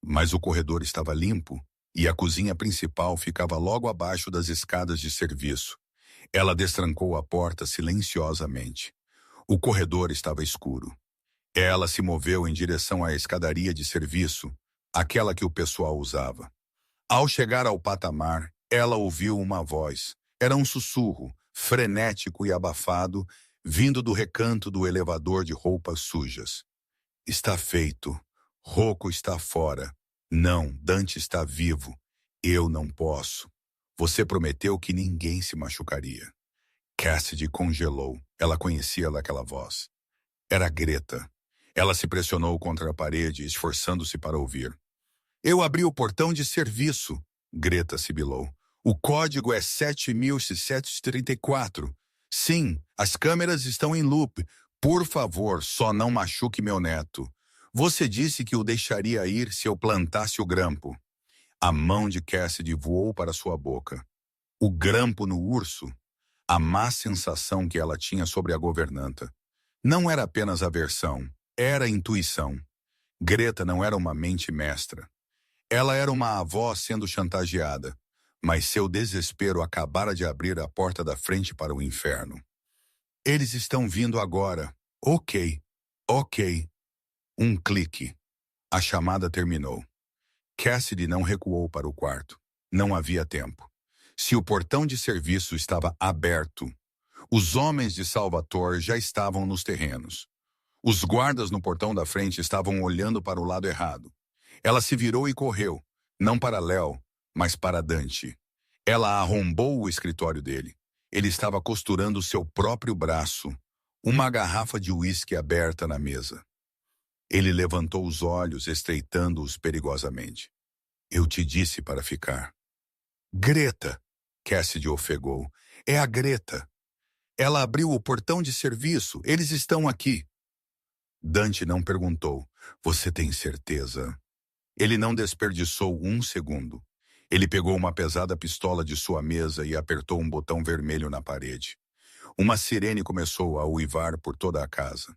[SPEAKER 1] Mas o corredor estava limpo e a cozinha principal ficava logo abaixo das escadas de serviço. Ela destrancou a porta silenciosamente. O corredor estava escuro. Ela se moveu em direção à escadaria de serviço, aquela que o pessoal usava. Ao chegar ao patamar, ela ouviu uma voz. Era um sussurro, frenético e abafado, vindo do recanto do elevador de roupas sujas. "Está feito. Rocco está fora. Não, Dante está vivo. Eu não posso. Você prometeu que ninguém se machucaria." Cassidy congelou. Ela conhecia aquela voz. Era Greta. Ela se pressionou contra a parede, esforçando-se para ouvir. "Eu abri o portão de serviço", Greta sibilou. "O código é 7634. Sim, as câmeras estão em loop. Por favor, só não machuque meu neto. Você disse que o deixaria ir se eu plantasse o grampo." A mão de Cassidy voou para sua boca. O grampo no urso? A má sensação que ela tinha sobre a governanta. Não era apenas aversão, era intuição. Greta não era uma mente mestra. Ela era uma avó sendo chantageada, mas seu desespero acabara de abrir a porta da frente para o inferno. "Eles estão vindo agora. Ok. Um clique. A chamada terminou. Cassidy não recuou para o quarto. Não havia tempo. Se o portão de serviço estava aberto, os homens de Salvatore já estavam nos terrenos. Os guardas no portão da frente estavam olhando para o lado errado. Ela se virou e correu, não para Léo, mas para Dante. Ela arrombou o escritório dele. Ele estava costurando seu próprio braço, uma garrafa de uísque aberta na mesa. Ele levantou os olhos, estreitando-os perigosamente. "Eu te disse para ficar." "Greta!" Cassidy ofegou. "É a Greta. Ela abriu o portão de serviço. Eles estão aqui." Dante não perguntou. "Você tem certeza?" Ele não desperdiçou um segundo. Ele pegou uma pesada pistola de sua mesa e apertou um botão vermelho na parede. Uma sirene começou a uivar por toda a casa.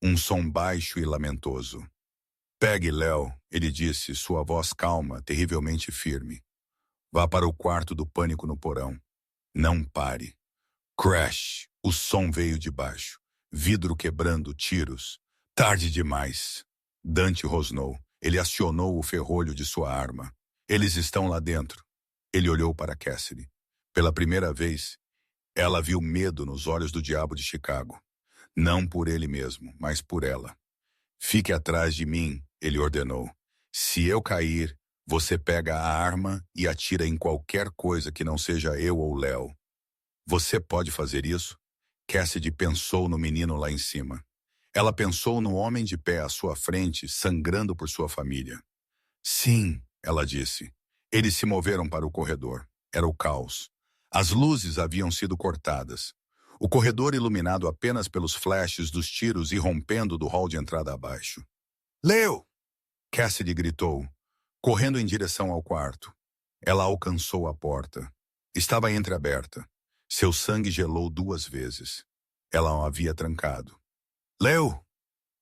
[SPEAKER 1] Um som baixo e lamentoso. "Pegue, Léo", ele disse, sua voz calma, terrivelmente firme. "Vá para o quarto do pânico no porão. Não pare." Crash! O som veio de baixo. Vidro quebrando, tiros. "Tarde demais." Dante rosnou. Ele acionou o ferrolho de sua arma. "Eles estão lá dentro." Ele olhou para Cassidy. Pela primeira vez, ela viu medo nos olhos do diabo de Chicago. Não por ele mesmo, mas por ela. "Fique atrás de mim", ele ordenou. "Se eu cair, você pega a arma e atira em qualquer coisa que não seja eu ou Léo." "Você pode fazer isso?" Cassidy pensou no menino lá em cima. Ela pensou no homem de pé à sua frente, sangrando por sua família. "Sim", ela disse. Eles se moveram para o corredor. Era o caos. As luzes haviam sido cortadas. O corredor iluminado apenas pelos flashes dos tiros irrompendo do hall de entrada abaixo. "Leo!" Cassidy gritou, correndo em direção ao quarto. Ela alcançou a porta. Estava entreaberta. Seu sangue gelou 2 vezes. Ela o havia trancado. "Leo!"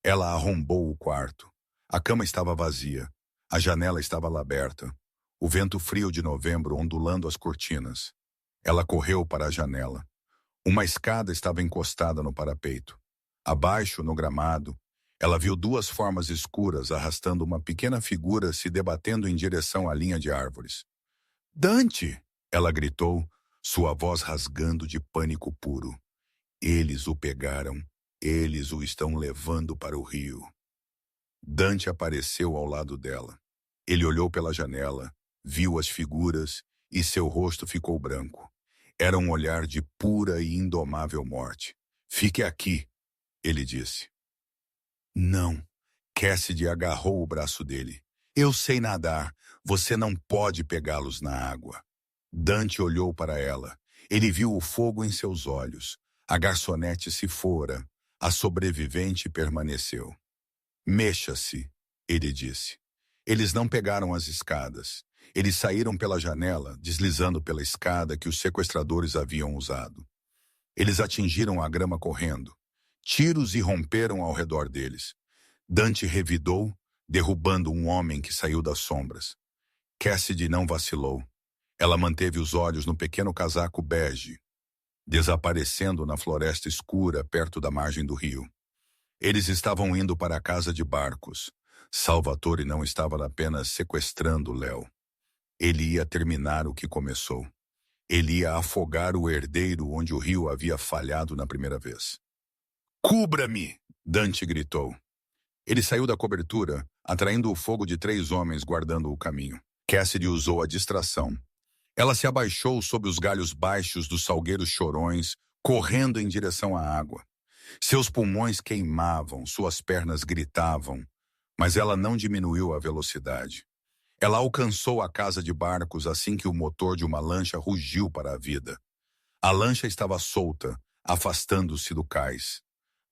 [SPEAKER 1] Ela arrombou o quarto. A cama estava vazia. A janela estava lá aberta. O vento frio de novembro ondulando as cortinas. Ela correu para a janela. Uma escada estava encostada no parapeito. Abaixo, no gramado, Ela viu duas formas escuras arrastando uma pequena figura se debatendo em direção à linha de árvores. Dante! Ela gritou, sua voz rasgando de pânico puro. Eles o pegaram. Eles o estão levando para o rio. Dante apareceu ao lado dela. Ele olhou pela janela, viu as figuras e seu rosto ficou branco. Era um olhar de pura e indomável morte. Fique aqui, ele disse. Não. Cassidy agarrou o braço dele. Eu sei nadar. Você não pode pegá-los na água. Dante olhou para ela. Ele viu o fogo em seus olhos. A garçonete se fora. A sobrevivente permaneceu. Mexa-se, ele disse. Eles não pegaram as escadas. Eles saíram pela janela, deslizando pela escada que os sequestradores haviam usado. Eles atingiram a grama correndo. Tiros irromperam ao redor deles. Dante revidou, derrubando um homem que saiu das sombras. Cassidy não vacilou. Ela manteve os olhos no pequeno casaco bege, desaparecendo na floresta escura perto da margem do rio. Eles estavam indo para a casa de barcos. Salvatore não estava apenas sequestrando Léo. Ele ia terminar o que começou. Ele ia afogar o herdeiro onde o rio havia falhado na primeira vez. Cubra-me! Dante gritou. Ele saiu da cobertura, atraindo o fogo de 3 homens guardando o caminho. Cassidy usou a distração. Ela se abaixou sob os galhos baixos dos salgueiros chorões, correndo em direção à água. Seus pulmões queimavam, suas pernas gritavam, mas ela não diminuiu a velocidade. Ela alcançou a casa de barcos assim que o motor de uma lancha rugiu para a vida. A lancha estava solta, afastando-se do cais.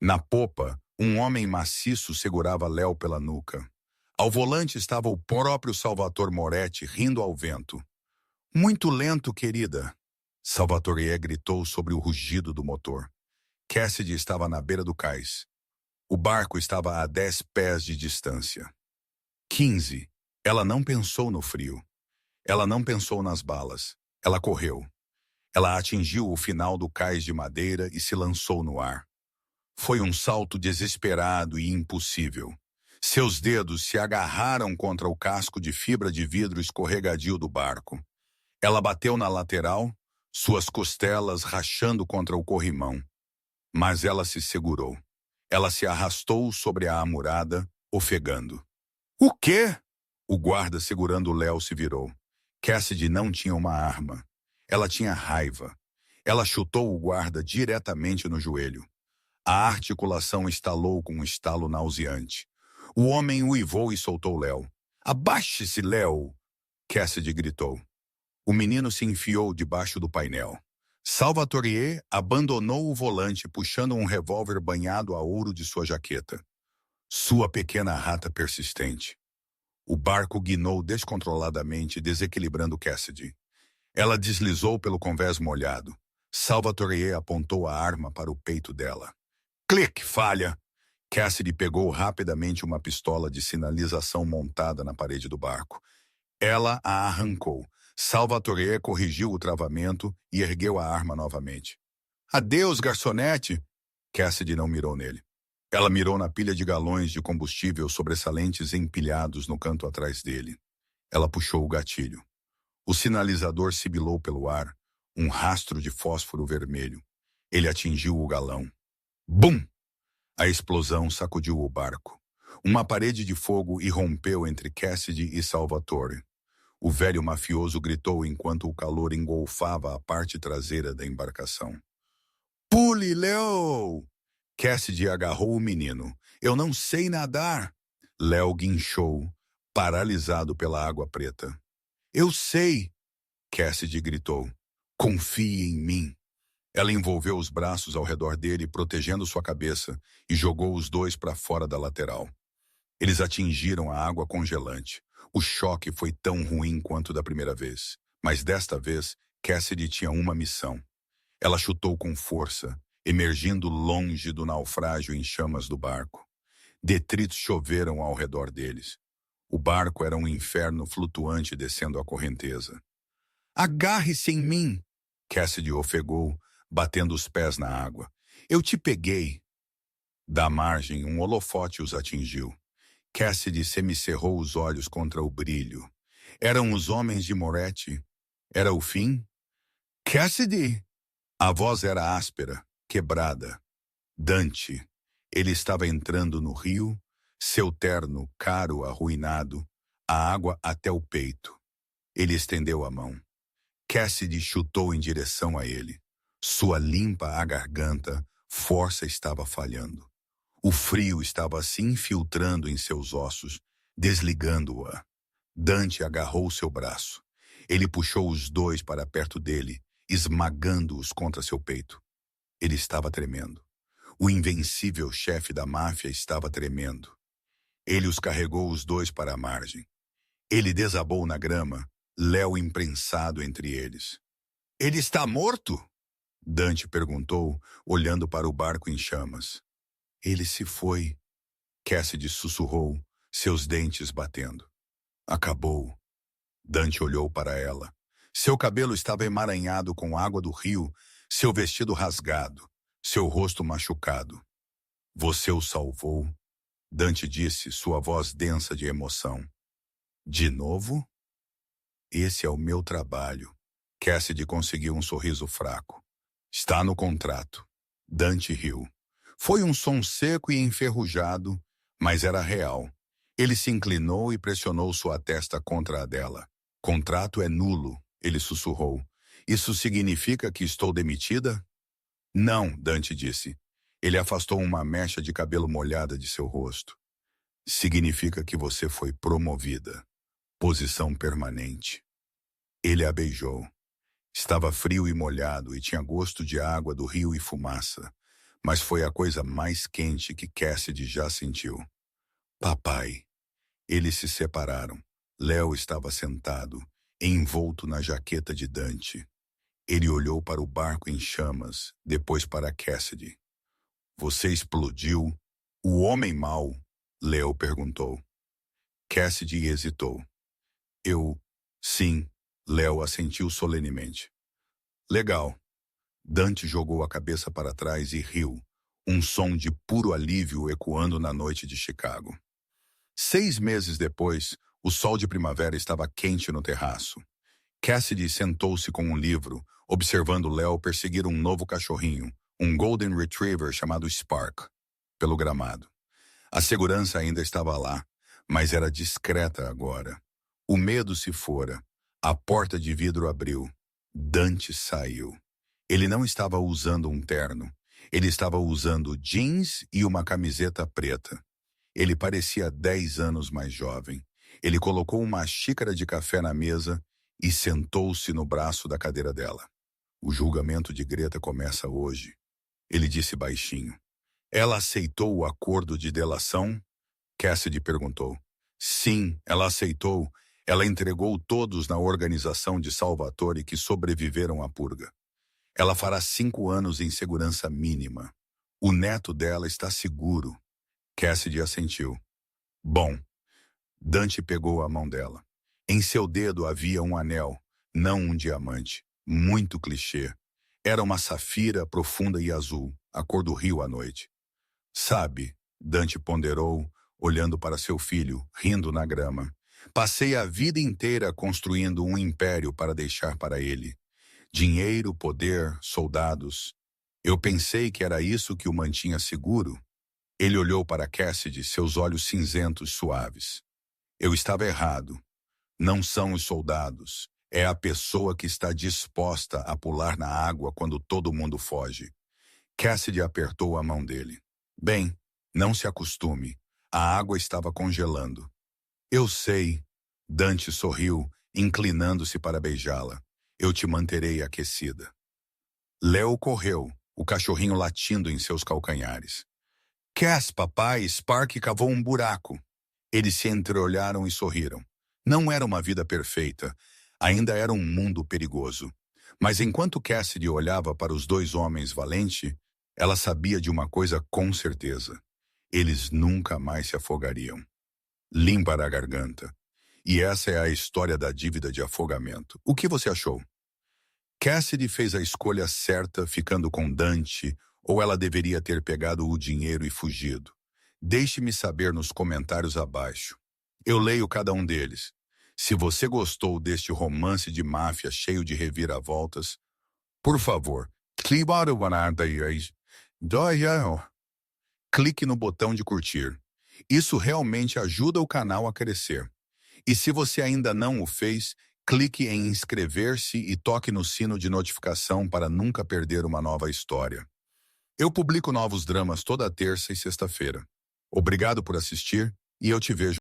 [SPEAKER 1] Na popa, um homem maciço segurava Léo pela nuca. Ao volante estava o próprio Salvatore Moretti rindo ao vento. Muito lento, querida. Salvatore gritou sobre o rugido do motor. Cassidy estava na beira do cais. O barco estava a 10 pés de distância. 15. Ela não pensou no frio. Ela não pensou nas balas. Ela correu. Ela atingiu o final do cais de madeira e se lançou no ar. Foi um salto desesperado e impossível. Seus dedos se agarraram contra o casco de fibra de vidro escorregadio do barco. Ela bateu na lateral, suas costelas rachando contra o corrimão. Mas ela se segurou. Ela se arrastou sobre a amurada, ofegando. O quê? O guarda segurando Léo se virou. Cassidy não tinha uma arma. Ela tinha raiva. Ela chutou o guarda diretamente no joelho. A articulação estalou com um estalo nauseante. O homem uivou e soltou Léo. Abaixe-se, Léo! Cassidy gritou. O menino se enfiou debaixo do painel. Salvatore abandonou o volante puxando um revólver banhado a ouro de sua jaqueta. Sua pequena rata persistente. O barco guinou descontroladamente, desequilibrando Cassidy. Ela deslizou pelo convés molhado. Salvatore apontou a arma para o peito dela. Clique, falha! Cassidy pegou rapidamente uma pistola de sinalização montada na parede do barco. Ela a arrancou. Salvatore corrigiu o travamento e ergueu a arma novamente. Adeus, garçonete! Cassidy não mirou nele. Ela mirou na pilha de galões de combustível sobressalentes empilhados no canto atrás dele. Ela puxou o gatilho. O sinalizador sibilou pelo ar, um rastro de fósforo vermelho. Ele atingiu o galão. Bum! A explosão sacudiu o barco. Uma parede de fogo irrompeu entre Cassidy e Salvatore. O velho mafioso gritou enquanto o calor engolfava a parte traseira da embarcação. Pule, Léo! Cassidy agarrou o menino. Eu não sei nadar! Léo guinchou, paralisado pela água preta. Eu sei! Cassidy gritou. Confie em mim. Ela envolveu os braços ao redor dele, protegendo sua cabeça, e jogou os dois para fora da lateral. Eles atingiram a água congelante. O choque foi tão ruim quanto da primeira vez. Mas desta vez, Cassidy tinha uma missão. Ela chutou com força, emergindo longe do naufrágio em chamas do barco. Detritos choveram ao redor deles. O barco era um inferno flutuante descendo a correnteza. Agarre-se em mim! Cassidy ofegou, batendo os pés na água. Eu te peguei. Da margem, um holofote os atingiu. Cassidy semicerrou os olhos contra o brilho. Eram os homens de Moretti. Era o fim? Cassidy! A voz era áspera, quebrada. Dante. Ele estava entrando no rio, seu terno caro arruinado, a água até o peito. Ele estendeu a mão. Cassidy chutou em direção a ele. Sua limpa a garganta, força estava falhando. O frio estava se infiltrando em seus ossos, desligando-a. Dante agarrou seu braço. Ele puxou os dois para perto dele, esmagando-os contra seu peito. Ele estava tremendo. O invencível chefe da máfia estava tremendo. Ele os carregou os dois para a margem. Ele desabou na grama, Léo imprensado entre eles. Ele está morto? Dante perguntou, olhando para o barco em chamas. Ele se foi. Cassidy sussurrou, seus dentes batendo. Acabou. Dante olhou para ela. Seu cabelo estava emaranhado com água do rio, seu vestido rasgado, seu rosto machucado. Você o salvou? Dante disse, sua voz densa de emoção. De novo? Esse é o meu trabalho. Cassidy conseguiu um sorriso fraco. Está no contrato. Dante riu. Foi um som seco e enferrujado, mas era real. Ele se inclinou e pressionou sua testa contra a dela. Contrato é nulo, ele sussurrou. Isso significa que estou demitida? Não, Dante disse. Ele afastou uma mecha de cabelo molhada de seu rosto. Significa que você foi promovida. Posição permanente. Ele a beijou. Estava frio e molhado e tinha gosto de água do rio e fumaça, mas foi a coisa mais quente que Cassidy já sentiu. Papai. Eles se separaram. Léo estava sentado, envolto na jaqueta de Dante. Ele olhou para o barco em chamas, depois para Cassidy. Você explodiu? O homem mau? Léo perguntou. Cassidy hesitou. Sim, Léo assentiu solenemente. Legal. Dante jogou a cabeça para trás e riu, um som de puro alívio ecoando na noite de Chicago. 6 meses depois, o sol de primavera estava quente no terraço. Cassidy sentou-se com um livro, observando Léo perseguir um novo cachorrinho, um Golden Retriever chamado Spark, pelo gramado. A segurança ainda estava lá, mas era discreta agora. O medo se fora. A porta de vidro abriu. Dante saiu. Ele não estava usando um terno. Ele estava usando jeans e uma camiseta preta. Ele parecia 10 anos mais jovem. Ele colocou uma xícara de café na mesa e sentou-se no braço da cadeira dela. O julgamento de Greta começa hoje, ele disse baixinho. Ela aceitou o acordo de delação? Cassidy perguntou. Sim, ela aceitou. Ela entregou todos na organização de Salvatore que sobreviveram à purga. Ela fará 5 anos em segurança mínima. O neto dela está seguro. Cassidy assentiu. Bom. Dante pegou a mão dela. Em seu dedo havia um anel, não um diamante. Muito clichê. Era uma safira profunda e azul, a cor do rio à noite. Sabe, Dante ponderou, olhando para seu filho, rindo na grama. Passei a vida inteira construindo um império para deixar para ele. Dinheiro, poder, soldados. Eu pensei que era isso que o mantinha seguro. Ele olhou para Cassidy, seus olhos cinzentos suaves. Eu estava errado. Não são os soldados. É a pessoa que está disposta a pular na água quando todo mundo foge. Cassidy apertou a mão dele. Bem, não se acostume. A água estava congelando. Eu sei. Dante sorriu, inclinando-se para beijá-la. Eu te manterei aquecida. Léo correu, o cachorrinho latindo em seus calcanhares. Cass, papai, Spark cavou um buraco. Eles se entreolharam e sorriram. Não era uma vida perfeita. Ainda era um mundo perigoso. Mas enquanto Cassidy olhava para os 2 homens valentes, ela sabia de uma coisa com certeza. Eles nunca mais se afogariam. Limpa a garganta. E essa é a história da dívida de afogamento. O que você achou? Cassidy fez a escolha certa ficando com Dante Ou ela deveria ter pegado o dinheiro e fugido? Deixe-me saber nos comentários abaixo. Eu leio cada um deles. Se você gostou deste romance de máfia cheio de reviravoltas, por favor, clique no botão de curtir. Isso realmente ajuda o canal a crescer. E se você ainda não o fez, clique em inscrever-se e toque no sino de notificação para nunca perder uma nova história. Eu publico novos dramas toda terça e sexta-feira. Obrigado por assistir e eu te vejo